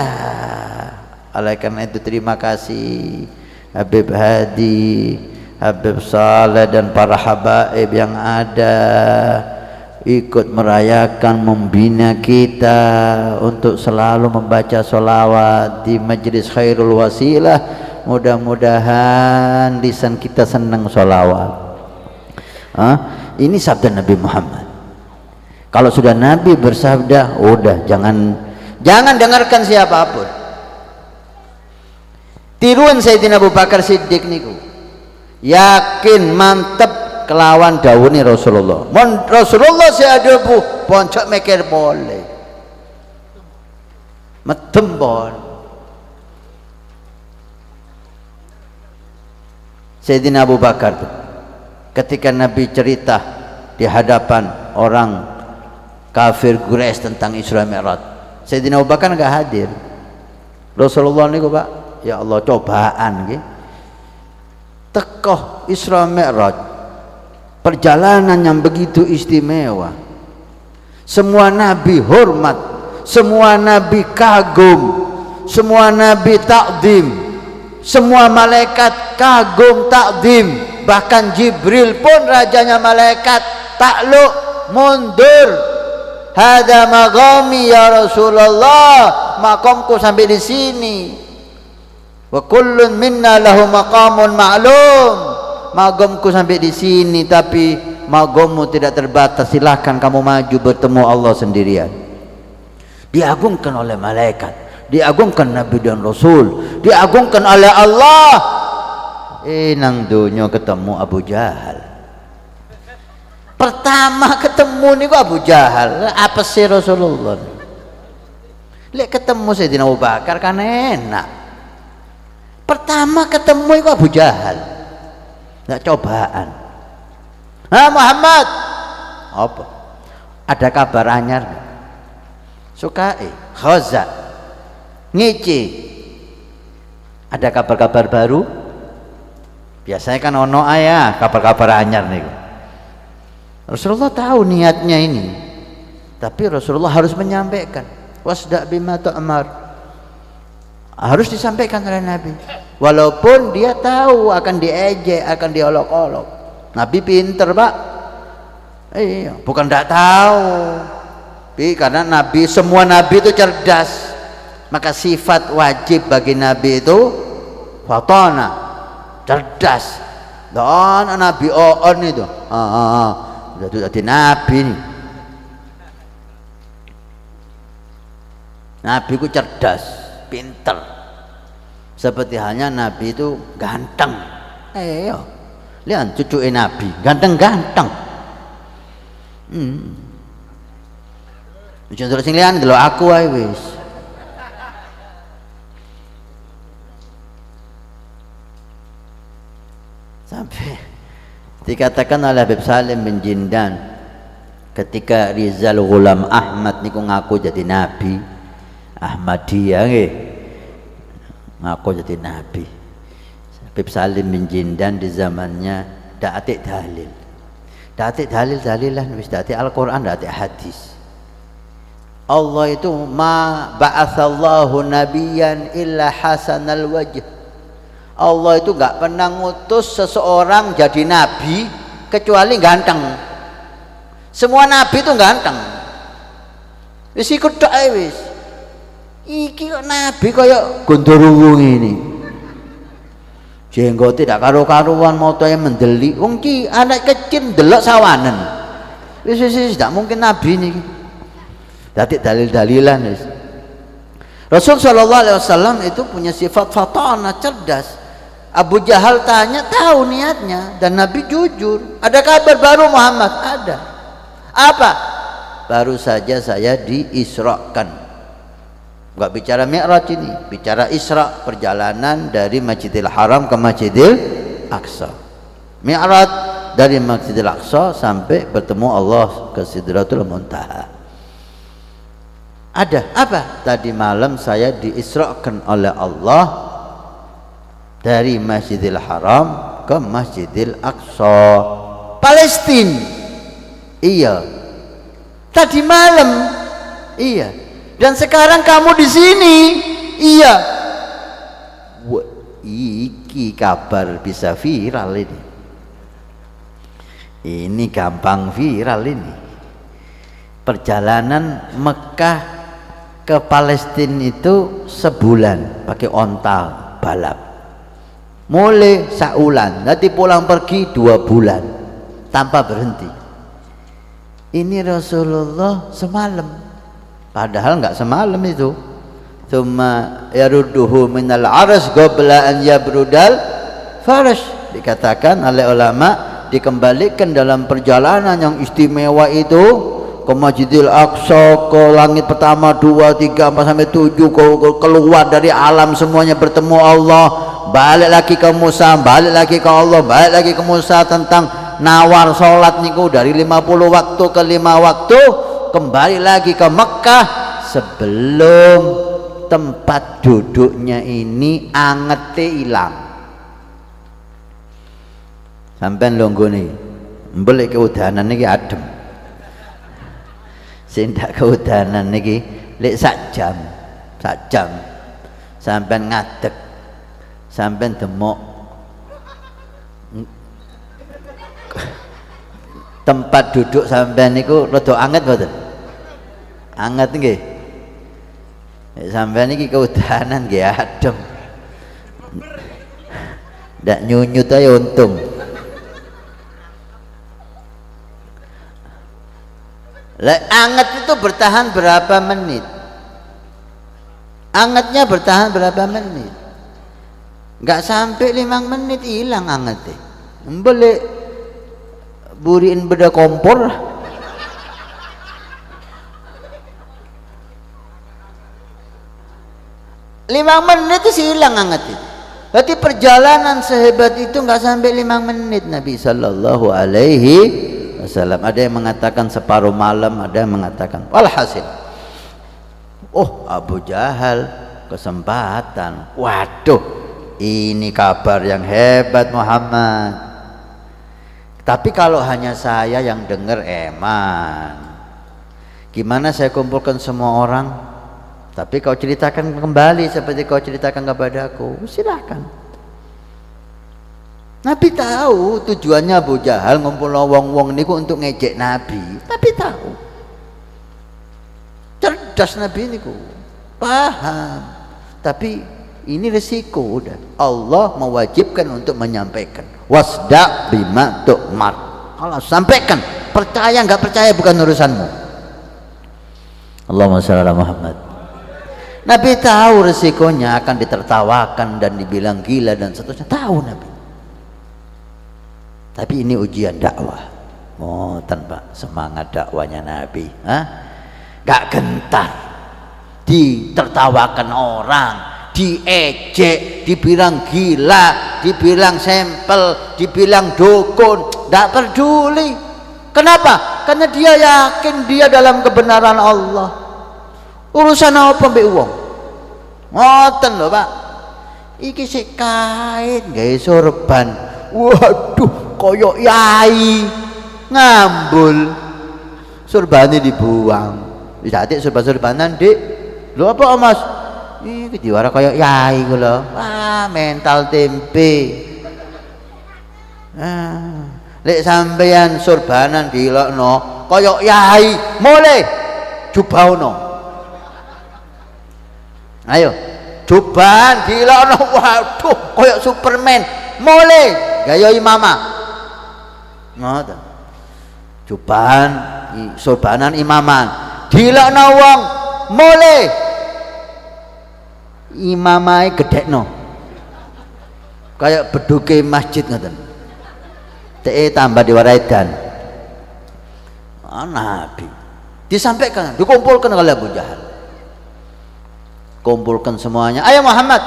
Oleh karena itu terima kasih Habib Hadi, Habib Saleh dan para habaib yang ada ikut merayakan, membina kita untuk selalu membaca sholawat di Majlis Khairul Wasilah. Mudah-mudahan lisan kita senang sholawat. Ini sabda Nabi Muhammad. Kalau sudah Nabi bersabda, udah jangan dengarkan siapapun. Tiruan Sayyidina Abu Bakar Siddiq niku, yakin mantep kelawan dawuhne Rasulullah. Mon Rasulullah seadebu poncok mikir boleh. Medem pon. Sayyidina Abu Bakar ketika Nabi cerita di hadapan orang kafir Quraisy tentang Isra Mi'raj, Sayyidina Abu Bakar enggak hadir. Rasulullah niku, Pak, ya Allah cobaan nggih. Tekoh Isra Mi'raj, perjalanan yang begitu istimewa. Semua nabi hormat, semua nabi kagum, semua nabi takdim, semua malaikat kagum takdim, bahkan Jibril pun rajanya malaikat takluk mundur. Hada maqami ya Rasulullah, makamku sampai di sini. Wa kullun minna lahu maqamun ma'lum. Magomku sampai di sini, tapi magommu tidak terbatas. Silahkan kamu maju bertemu Allah sendirian. Diagungkan oleh malaikat, diagungkan Nabi dan Rasul, diagungkan oleh Allah. Nang dunia ketemu Abu Jahal. Pertama ketemu niku Abu Jahal. Apa sih Rasulullah? Lek ketemu Sayyidina Abu Bakar kan enak. Pertama ketemu itu Abu Jahal. Nggak cobaan. Muhammad, apa? Ada kabar anyar? Sukai, Khaza, Ngici. Ada kabar-kabar baru? Biasanya kan ono ayah kabar-kabar anyar nih. Rasulullah tahu niatnya ini, tapi Rasulullah harus menyampaikan. Wasda' bima tu'mar. Harus disampaikan oleh Nabi, walaupun dia tahu akan diejek, akan diolok-olok. Nabi pinter, Pak. Iya, bukan tidak tahu, tapi karena Nabi, semua Nabi itu cerdas, maka sifat wajib bagi Nabi itu fatona, cerdas. Dan Nabi on itu, jadi Nabi nih. Nabi ku cerdas, pinter, seperti halnya Nabi itu ganteng. Lihat cucu Nabi ganteng-ganteng. Contoh sing liyan delok aku ae wis. Sampai dikatakan oleh Habib Salim bin Jindan ketika Rizal Ghulam Ahmad niku ngaku jadi Nabi Ahmadiyah nggih, ngaku jadi Nabi. Habib Salim bin Jindan di zamannya dak atik dalil. Dak atik dalil-dalilan wis dak atik Al-Qur'an, dak atik hadis. Allah itu ma ba'atsallahu nabiyyan illa hasanal wajh. Allah itu enggak pernah ngutus seseorang jadi nabi kecuali ganteng. Semua nabi itu ganteng. Wis ikut tok ae wis. Iki kok nabi kaya Gondoruwo ngene. Jenggot tidak karo-karuan, motoe mendeli. Wong ki anak kecil ndelok sawanen. Wis tidak mungkin nabi niki. Dadi dalil-dalilan wis. Rasul sallallahu alaihi wasallam itu punya sifat fatana, cerdas. Abu Jahal tanya, tahu niatnya, dan Nabi jujur. Ada kabar baru Muhammad? Ada. Apa? Baru saja saya diisrakan. Enggak bicara Mi'raj ini, bicara Isra, perjalanan dari Masjidil Haram ke Masjidil Aqsa. Mi'raj dari Masjidil Aqsa sampai bertemu Allah ke Sidratul Muntaha. Ada apa? Tadi malam saya diisrakan oleh Allah dari Masjidil Haram ke Masjidil Aqsa, Palestina. Iya. Tadi malam. Iya. Dan sekarang kamu di sini. Iya. Wah, iki kabar bisa viral ini. Ini gampang viral ini. Perjalanan Mekah ke Palestina itu sebulan pakai onta balap. Mulai saulan, nanti pulang pergi 2 bulan tanpa berhenti. Ini Rasulullah semalam. Padahal enggak semalam itu. Tsumma yarudduhu minal arsy qabla an yabrudal farash. Dikatakan oleh ulama, dikembalikan dalam perjalanan yang istimewa itu ke Masjidil Aqsa, ke langit pertama, 2, 3, 4 sampai 7, keluar dari alam semuanya bertemu Allah, balik lagi ke Musa, balik lagi ke Allah, balik lagi ke Musa tentang nawar salat niku dari 50 waktu ke 5 waktu. Kembali lagi ke Mekah sebelum tempat duduknya ini angete hilang. Sampai longgone mbelek keudanan niki adem. Sing ndak keudanan niki lek sak jam sampai ngadeg, sampai demok. Tempat duduk sampean niku rada anget mboten? Anget nggih. Sampean niki keudanan nggih adem. Ndak nyunyut aja untung. Anget itu bertahan berapa menit? Angetnya bertahan berapa menit? Enggak sampai 5 menit hilang angetnya. Boleh buriin beda kompor. Lima menit itu hilang anget itu. Berarti perjalanan sehebat itu nggak sampai 5 menit Nabi Sallallahu Alaihi Wasallam. Ada yang mengatakan separuh malam, ada yang mengatakan. Walhasil, oh Abu Jahal kesempatan. Waduh, ini kabar yang hebat Muhammad. Tapi kalau hanya saya yang dengar eman. Gimana saya kumpulkan semua orang? Tapi kau ceritakan kembali seperti kau ceritakan kepadaku, silakan. Nabi tahu tujuannya Abu Jahal ngumpul wong-wong niku untuk ngejek Nabi. Nabi tahu. Cerdas Nabi niku. Paham. Tapi ini resiko udah. Allah mewajibkan untuk menyampaikan. Wasda' bima tu'mar. Allah sampaikan. Percaya enggak percaya bukan urusanmu. Allahumma shalli ala Muhammad. Nabi tahu resikonya akan ditertawakan dan dibilang gila dan seterusnya. Tahu Nabi. Tapi ini ujian dakwah. Oh, tanpa semangat dakwanya Nabi. Gak gentar. Ditertawakan orang, diejek, dibilang gila, dibilang sampel, dibilang dukun. Gak peduli. Kenapa? Karena dia yakin dia dalam kebenaran Allah. Urusan apa mbek wong? Ngoten lho Pak. Iki sik kain gawe sorban. Waduh, koyok yai ngambul. Sorbane dibuang. Wis atik sorban-sorbanan, Dik. Lho apa Mas? Iki diwara koyok yai ku lho. Mental tempe. Lek sampeyan sorbanan dilokno koyok yai, mulai jubahono. Ayo, jubahan dilokno, waduh, koyok Superman, mulai gaya imamah. Ngoten. Jubahan sorbanan imaman, dilokno wong, mulai imamahe gedekno. Kayak beduke masjid ngoten. Teke tambah diwarai-dan. Nabi disampaikan, dikumpulkan oleh Abu Jahal. Kumpulkan semuanya. Ayo Muhammad,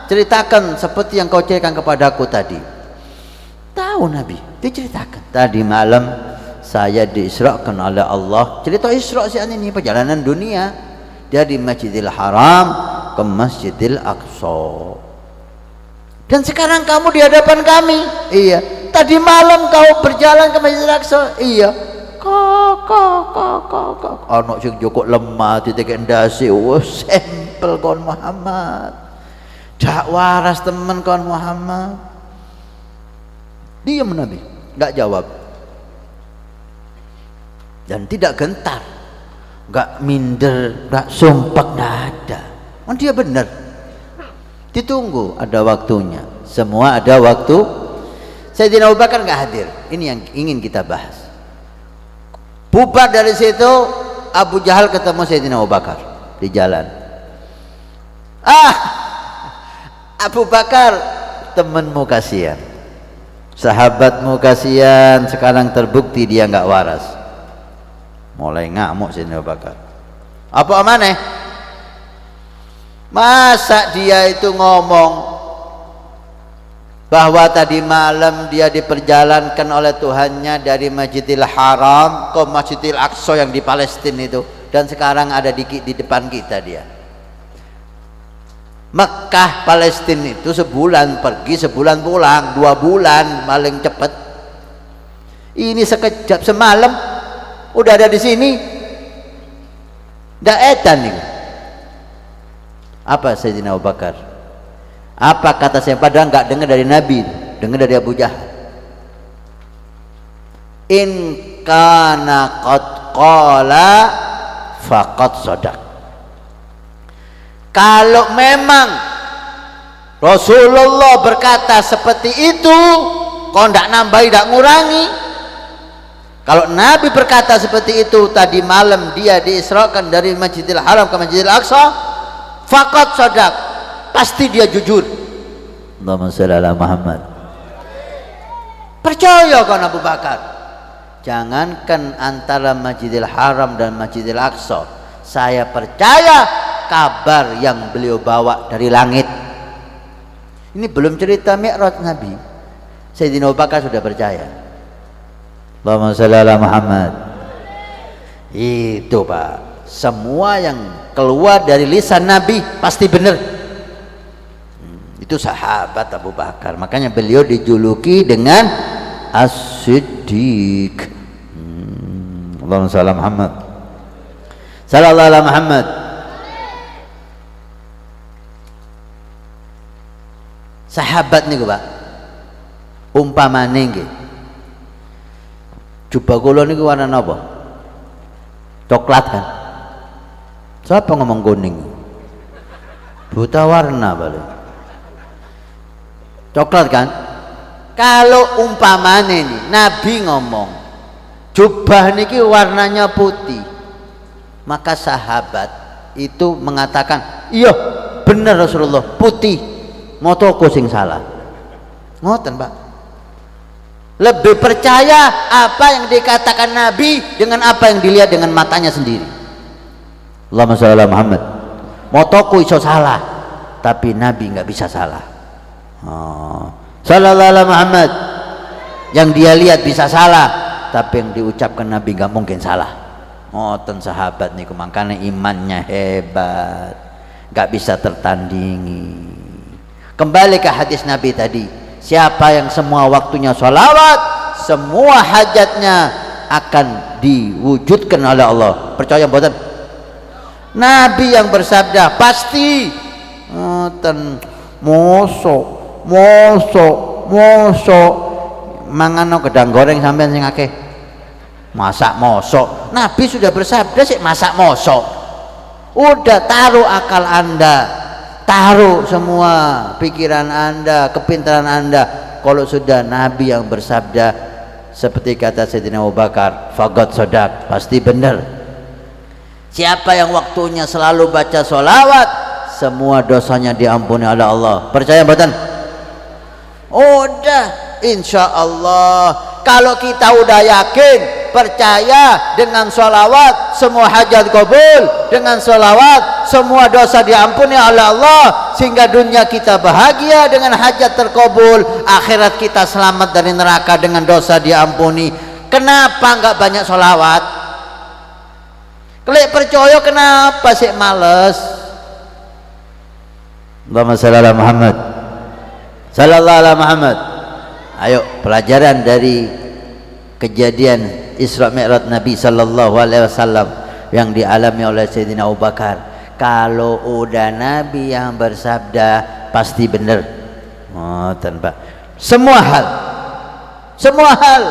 ceritakan seperti yang kau ceritakan kepadaku tadi. Tahu Nabi, diceritakan. Tadi malam saya diisrakan oleh Allah. Cerita Isra sih ini perjalanan dunia dari Masjidil Haram ke Masjidil Aqsa. Dan sekarang kamu di hadapan kami. Iya. Tadi malam kau berjalan ke Masjidil Aqsa. Iya. Kok anak sing joko lemah ditekek ndase. Wes sampel kon Muhammad. Dak waras temen kon Muhammad. Diam Nabi, enggak jawab. Dan tidak gentar. Enggak minder, enggak sumpah, enggak ada. Oh, dia benar. Ditunggu, ada waktunya. Semua ada waktu. Sayyidina Abu Bakar enggak hadir. Ini yang ingin kita bahas. Bubar dari situ, Abu Jahal ketemu Sayyidina Abu Bakar di jalan. Abu Bakar, temanmu kasihan, sahabatmu kasihan, sekarang terbukti dia nggak waras. Mulai ngamuk Sayyidina Abu Bakar. Apa amaneh? Masa dia itu ngomong bahwa tadi malam dia diperjalankan oleh Tuhannya dari Masjidil Haram ke Masjidil Aqsa yang di Palestina itu, dan sekarang ada di depan kita dia. Mekah Palestina itu sebulan pergi, sebulan pulang, 2 bulan paling cepat. Ini sekejap, semalam udah ada di sini. Ndak edan nih. Apa Sayyidina Abu Bakar? Apa kata saya? Padahal nggak dengar dari Nabi, dengar dari Abu Jahal. In kana qad qala faqad sadaq. Kalau memang Rasulullah berkata seperti itu, kau ndak nambahi, ndak ngurangi. Kalau Nabi berkata seperti itu tadi malam dia diisrakan dari Masjidil Haram ke Masjidil Aqsa, faqat shadaq, pasti dia jujur. Allahumma shalli ala Muhammad. Percaya kan Abu Bakar? Jangankan antara Masjidil Haram dan Masjidil Aqsa, saya percaya kabar yang beliau bawa dari langit. Ini belum cerita Mi'raj Nabi. Sayyidina Abu Bakar sudah percaya. Allahumma shalli ala Muhammad. Itu Pak, semua yang keluar dari lisan Nabi pasti benar. Itu sahabat Abu Bakar, makanya beliau dijuluki dengan As-Siddiq. Allahumma shalli ala Muhammad. Sallallahu ala Muhammad. Sahabat niku Pak, umpamane nggih, jubah kula niku warna napa? Coklat kan? Siapa ngomong kuning? Buta warna balik. Coklat kan? Kalau umpamane nih Nabi ngomong jubah niki warnanya putih, maka sahabat itu mengatakan iya benar Rasulullah putih. Motoko sing salah. Ngoten Pak. Lebih percaya apa yang dikatakan Nabi dengan apa yang dilihat dengan matanya sendiri. Allahumma shalli ala Muhammad. Motoko iso salah, tapi Nabi nggak bisa salah. Sallallahu ala Muhammad. Yang dia lihat bisa salah, tapi yang diucapkan Nabi nggak mungkin salah. Ngoten sahabat niku, makanya imannya hebat, nggak bisa tertandingi. Kembali ke hadis Nabi tadi, siapa yang semua waktunya sholawat, semua hajatnya akan diwujudkan oleh Allah. Percaya mboten? Nabi yang bersabda pasti. Mosok mangano gedang goreng sampean sing akeh. Masak mosok. Nabi sudah bersabda sih masak mosok. Udah taruh akal Anda, taruh semua pikiran Anda, kepintaran Anda. Kalau sudah Nabi yang bersabda seperti kata Sayyidina Abu Bakar, faqad shadaq, pasti benar. Siapa yang waktunya selalu baca sholawat, semua dosanya diampuni oleh Allah. Percaya mboten? Udah, insya Allah. Kalau kita udah yakin, percaya dengan sholawat semua hajat kabul, dengan sholawat semua dosa diampuni oleh Allah, sehingga dunia kita bahagia dengan hajat terkabul, akhirat kita selamat dari neraka dengan dosa diampuni. Kenapa enggak banyak sholawat? Kelek percaya kenapa sih males? Allahumma shalli ala Muhammad. Sallallahu ala Muhammad. Ayo pelajaran dari kejadian Isra Mi'raj Nabi sallallahu alaihi wasallam yang dialami oleh Sayyidina Abu Bakar. Kalau udah Nabi yang bersabda pasti benar. Tanpa semua hal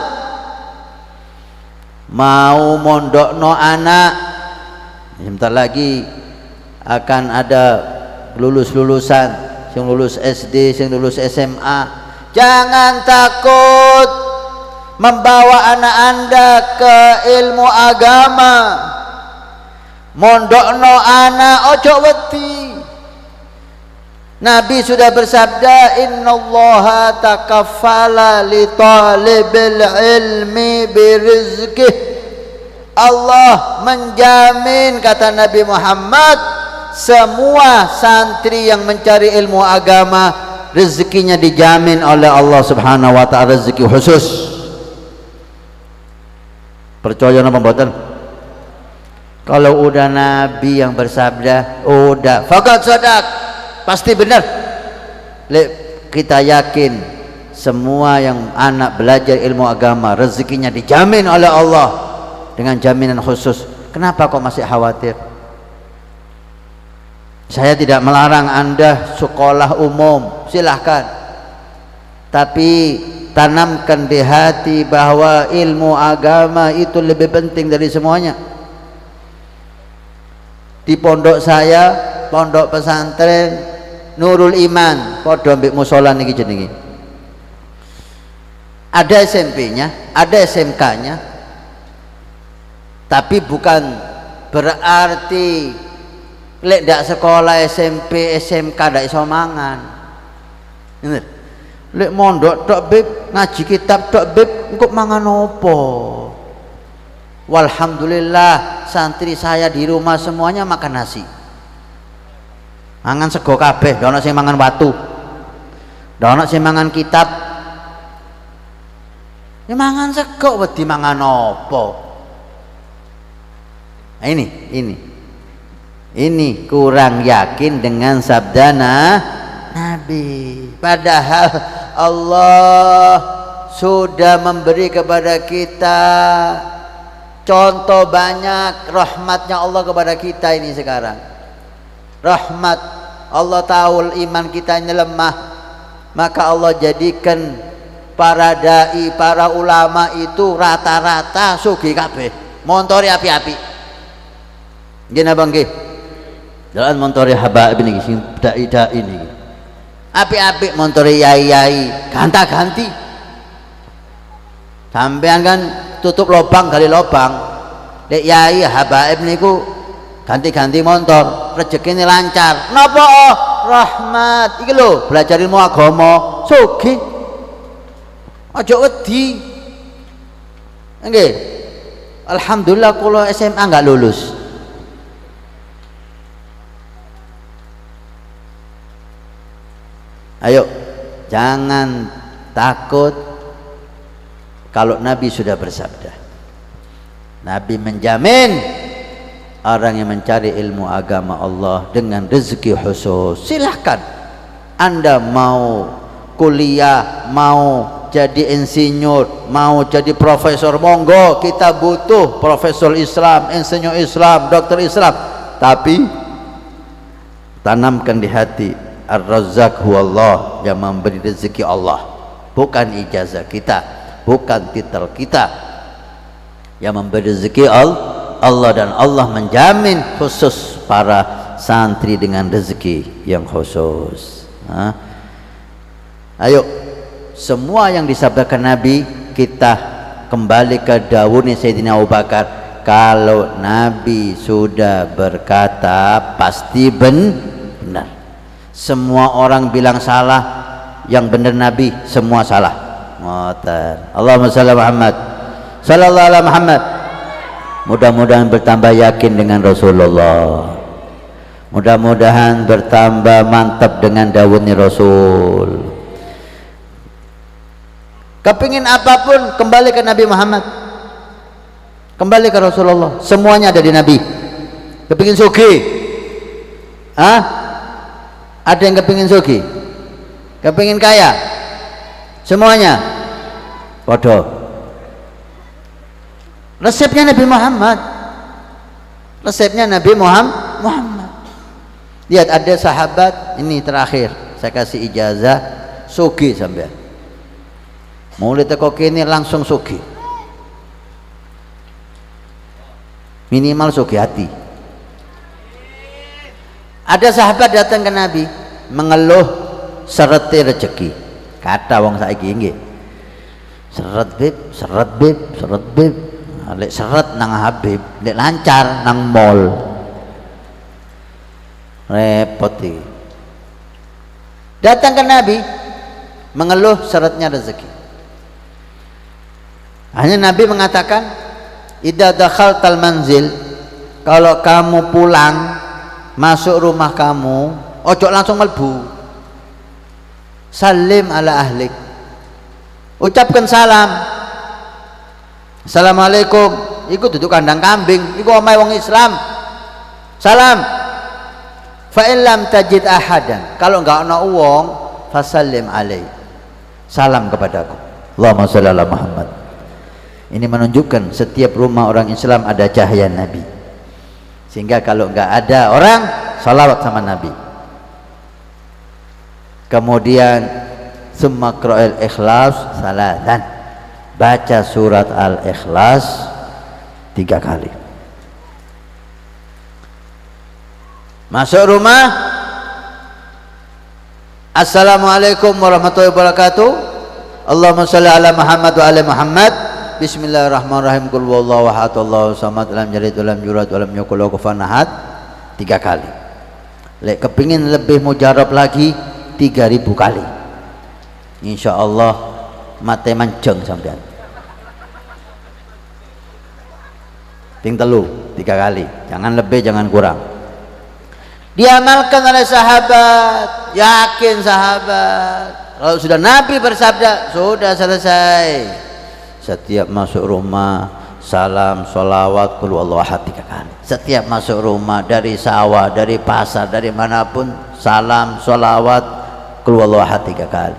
mau mondokno anak, sebentar lagi akan ada lulusan, yang lulus SD, yang lulus SMA. Jangan takut membawa anak Anda ke ilmu agama. Mondokno anak ojo wedi. Nabi sudah bersabda, innallaha takaffala li talibil ilmi birizqih. Allah menjamin, kata Nabi Muhammad, semua santri yang mencari ilmu agama rezekinya dijamin oleh Allah Subhanahu wa taala, rezeki khusus. Percaya napa mboten? Kalau udah Nabi yang bersabda, udah faqad shadaq, pasti benar. Kita yakin semua yang anak belajar ilmu agama rezekinya dijamin oleh Allah dengan jaminan khusus. Kenapa kok masih khawatir? Saya tidak melarang Anda sekolah umum, silahkan, tapi tanamkan di hati bahwa ilmu agama itu lebih penting dari semuanya. Di pondok saya, pondok pesantren, Nurul Iman padha mbek musala niki jenenge. Ada SMP-nya, ada SMK-nya. Tapi bukan berarti lek ndak sekolah SMP, SMK ndak iso mangan. Bener. Lek mondok tok bib, ngaji kitab tok bib, engko mangan opo? Walhamdulillah santri saya di rumah semuanya makan nasi. Mangan sego kabeh, ndak ono sing mangan watu. Ndak ono sing mangan kitab. Ya mangan sego wedi mangan opo? Nah, ini kurang yakin dengan sabda Nabi. Padahal Allah sudah memberi kepada kita contoh banyak rahmatnya Allah kepada kita ini sekarang. Rahmat Allah tahu iman kita ini lemah, maka Allah jadikan para dai, para ulama itu rata-rata sugih kabeh, montore api-api. Nggih napa nggih? Dalan montore habaib niki sing dai-dai niki. Apik-apik montore yai-yai, ganta-ganti. Sampean kan tutup lubang gali lubang. Dek yai habaib niku ganti-ganti motor, rezekine lancar. Napa? Rahmat. Iki lho, belajar ilmu agama, sugih. Aja wedi. Nggih. Alhamdulillah kula SMA enggak lulus. Ayo, jangan takut kalau Nabi sudah bersabda. Nabi menjamin orang yang mencari ilmu agama Allah dengan rezeki khusus. Silahkan Anda mau kuliah, mau jadi insinyur, mau jadi profesor, monggo, kita butuh profesor Islam, insinyur Islam, dokter Islam. Tapi tanamkan di hati, Ar-Razzaq huwallah, yang memberi rezeki Allah, bukan ijazah kita, bukan titel kita. Yang memberi rezeki Allah, dan Allah menjamin khusus para santri dengan rezeki yang khusus. Ayo, semua yang disabdakan Nabi kita kembali ke dawuhnya Sayyidina Abu Bakar. Kalau Nabi sudah berkata pasti benar. Semua orang bilang salah, yang benar Nabi semua salah. Allahumma shalli Muhammad sallallahu alaihi Muhammad. Mudah-mudahan bertambah yakin dengan Rasulullah, mudah-mudahan bertambah mantap dengan dawuhnya Rasul. Kepingin apapun kembali ke Nabi Muhammad, kembali ke Rasulullah, semuanya ada di Nabi. Kepingin sugih, ada yang kepingin sugih, kepingin kaya, semuanya waduh. Resepnya Nabi Muhammad, resepnya Nabi Muhammad. Lihat, ada sahabat, ini terakhir saya kasih ijazah, sugih sampean. Mulai teko kene langsung sugih, minimal sugih hati. Ada sahabat datang ke Nabi mengeluh serete rezeki. Kata wong saiki nggih, seret bib, seret bib, seret bib. Lek seret nang Habib, lek lancar nang mall. Repot iki. Datang ke Nabi mengeluh seretnya rezeki. Hanya Nabi mengatakan, idza dakhaltal manzil, kalau kamu pulang masuk rumah kamu, ojo langsung melbu. Salim ala ahlik, ucapkan salam. Assalamualaikum, iku duduk kandang kambing, iku omahe wong Islam. Salam. Fa in lam tajid ahadan, kalau enggak ana wong, fasallim alai, salam kepadaku. Allahumma shalli ala Muhammad. Ini menunjukkan setiap rumah orang Islam ada cahaya Nabi, sehingga kalau enggak ada orang, salawat sama Nabi. Kemudian summa qra'il ikhlas salatan, baca surat Al-Ikhlas 3 kali. Masuk rumah, Assalamualaikum warahmatullahi wabarakatuh. Allahumma sholli ala Muhammad wa ala Muhammad. Bismillahirrahmanirrahim. Qul huwallahu ahad, Allahu samad, lam yalid wa lam yulad wa lam yakul lahu kufuwan ahad. 3 kali. Lek kepingin lebih mujarab lagi 3000 kali. Insyaallah mate manjeng sampean. Ping 3 kali. Jangan lebih, jangan kurang. Diamalkan oleh sahabat, yakin sahabat. Kalau sudah Nabi bersabda, sudah selesai. Setiap masuk rumah, salam, sholawat, qul huwallahu ahad 3 kali. Setiap masuk rumah, dari sawah, dari pasar, dari manapun, salam, sholawat, qul huwallahu ahad 3 kali.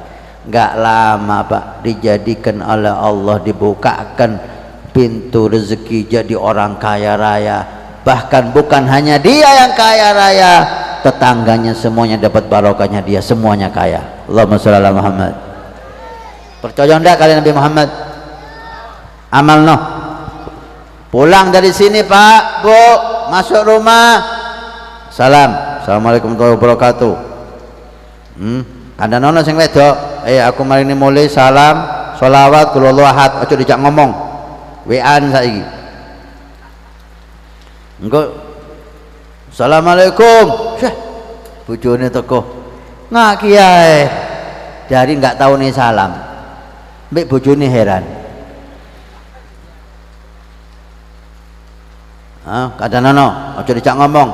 Enggak lama Pak, dijadikan oleh Allah, dibukakan pintu rezeki, jadi orang kaya raya. Bahkan bukan hanya dia yang kaya raya, tetangganya semuanya dapat barokahnya, dia semuanya kaya. Allahumma sholli ala Muhammad. Percaya enggak kalian Nabi Muhammad? Amal noh. Pulang dari sini Pak, Bu, masuk rumah, salam, assalamualaikum warahmatullahi wabarakatuh. Ada nono sing wedok, aku mari ini mulai salam, sholawat, qul huwallahu ahad, aja dijak ngomong. WA-an saiki. Engko assalamualaikum, syah bojone teko ngak kiai dari enggak tahu nih salam, mbek bojone heran. Kadang-kadang aja dicak ngomong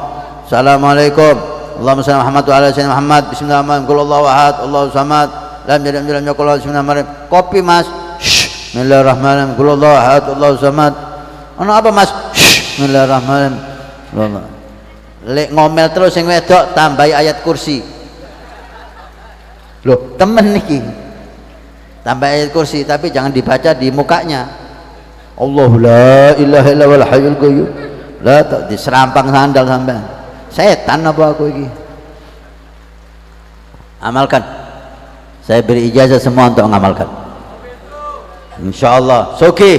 assalamualaikum, Allahumma shalli Muhammad wa ala sayyidina Muhammad, bismillahirrahmanirrahim, qul huwallahu ahad, Allahu samad, lam yalid wa lam yakul lahu kufuwan ahad. Kopi Mas, bismillahirrahmanirrahim, qul huwallahu ahad, Allahu samad. Ono apa Mas? Bismillahirrahmanirrahim. Lek ngomel terus sing wedok tambahi ayat kursi. Loh, temen niki. Tambah ayat kursi tapi jangan dibaca di mukanya. Allahu la ilaha illa wal hayyul qayyum. La diserampang sandal sampean. Setan apa aku iki? Amalkan. Saya beri ijazah semua untuk mengamalkan. Insyaallah. Soki,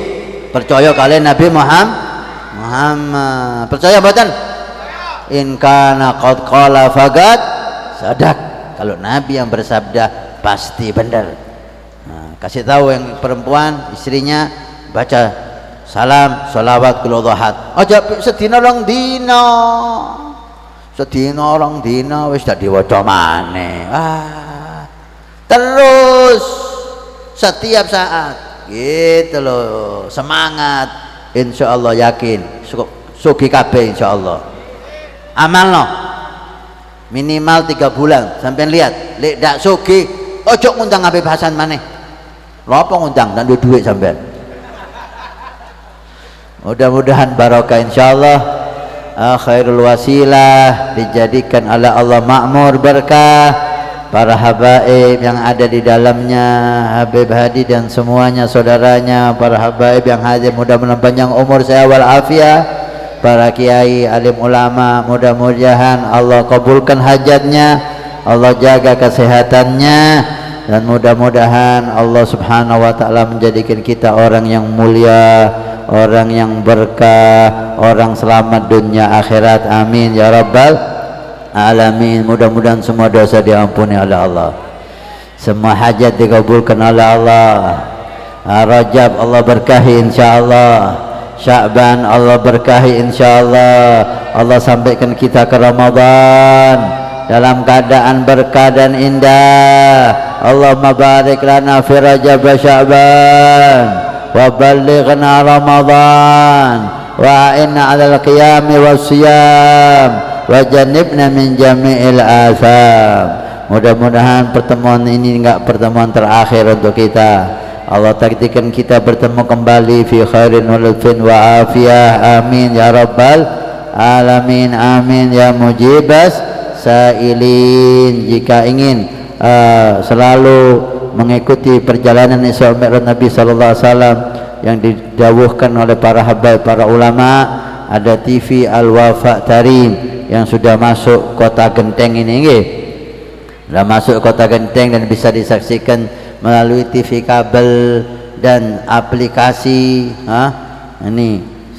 percaya kalian Nabi Muhammad. Percaya mboten? In kana qad qala faqad sadaq. Kalau Nabi yang bersabda pasti benar. Kasih tahu yang perempuan, istrinya baca salam, sholawat, qul huwallahu ahad. Aja sedina rong dina. Sedina rong dina wis dak diwaca maneh. Terus setiap saat gitu loh, semangat. Insyaallah yakin sugi kabeh insyaallah. Amalno minimal 3 bulan. Sampean lihat lek dak sugi ojo ngundang Habib Hasan maneh. Lho apa ngundang dan duit sampean. Mudah-mudahan barokah insyaallah. Khairul wasilah dijadikan oleh Allah makmur berkah. Para habaib yang ada di dalamnya, Habib Hadi dan semuanya saudaranya, para habaib yang hadir, mudah-mudahan panjang umur saya wal afiah. Para kiai, alim ulama, mudah-mudahan Allah kabulkan hajatnya, Allah jaga kesehatannya, dan mudah-mudahan Allah subhanahu wa ta'ala menjadikan kita orang yang mulia, orang yang berkah, orang selamat dunia akhirat. Amin ya rabbal alamin. Mudah-mudahan semua dosa diampuni oleh Allah, semua hajat dikabulkan oleh Allah. Rajab Allah berkahi insyaallah, Sya'ban Allah berkahi insyaallah. Allah sampaikan kita ke Ramadan dalam keadaan berkah dan indah. Allahumma barik lana fi Rajab wa Sya'ban wa ballighna Ramadan wa a'inna 'alal qiyami was siyam wajannibna min jami'il atham. Mudah-mudahan pertemuan ini enggak pertemuan terakhir untuk kita. Allah takdirkan kita bertemu kembali fi khairin wa lutfin wa afiyah. Amin ya rabbal alamin. Amin ya mujibas sailin. Jika ingin selalu mengikuti perjalanan Isra Mi'raj Nabi sallallahu alaihi wasallam yang didawuhkan oleh para habaib, para ulama, ada TV Al Wafa Tarim yang sudah masuk kota Genteng ini nggih. Sudah masuk kota Genteng dan bisa disaksikan melalui TV kabel dan aplikasi. Ini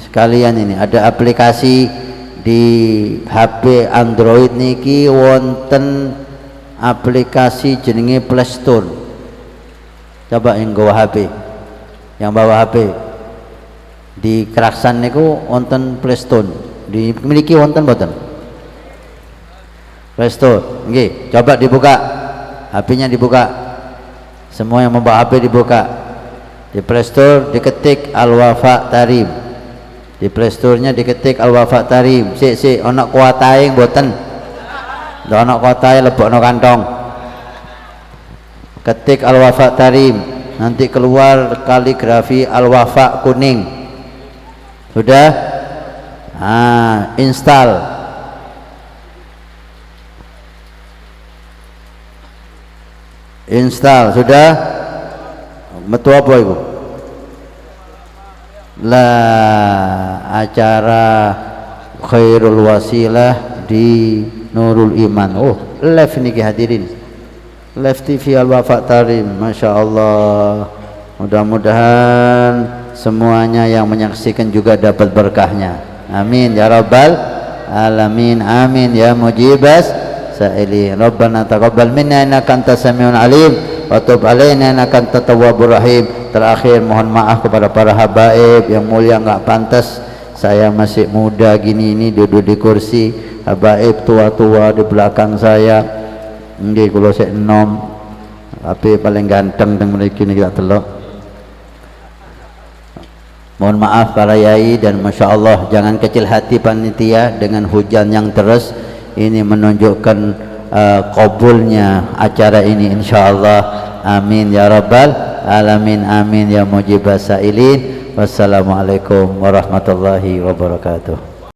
sekalian ini ada aplikasi di HP Android niki wonten aplikasi jenenge Play Store. Coba yang bawa HP, di Keraksan niku wonten Play Store, dimiliki wonten mboten? Play Store, nggih, coba dibuka, HP-nya dibuka, semua yang membawa HP dibuka. Di Play Store diketik Al-Wafa Tarim, di Play Store-nya diketik Al-Wafa Tarim. Sik ana kuwatae mboten? Ndak ana kuwatae, lebokno kantong. Ketik Al-Wafa Tarim, nanti keluar kaligrafi Al-Wafa kuning. Sudah? Install. Install sudah. Metu apa ibu? Acara Khairul Wasilah di Nurul Iman. Oh, live niki hadirin. Live TV Al-Wafa Tarim, Masya Allah. Mudah-mudahan semuanya yang menyaksikan juga dapat berkahnya. Amin ya rabbal alamin. Amin ya mujibas sa'ili. Rabbana taqabbal minna innaka antas samiul alim wa tub alaina innaka antat tawwabur rahim. Terakhir mohon maaf kepada para habaib yang mulia, enggak pantas saya masih muda gini ini duduk di kursi, habaib tua-tua di belakang saya. Nggih kula sik enom tapi paling ganteng teng mriki niki tak delok. Mohon maaf para yai, dan Masya Allah jangan kecil hati panitia dengan hujan yang terus. Ini menunjukkan qabulnya acara ini insyaallah. Amin ya rabbal alamin. Amin ya mujibas sa'ilin. Wassalamualaikum warahmatullahi wabarakatuh.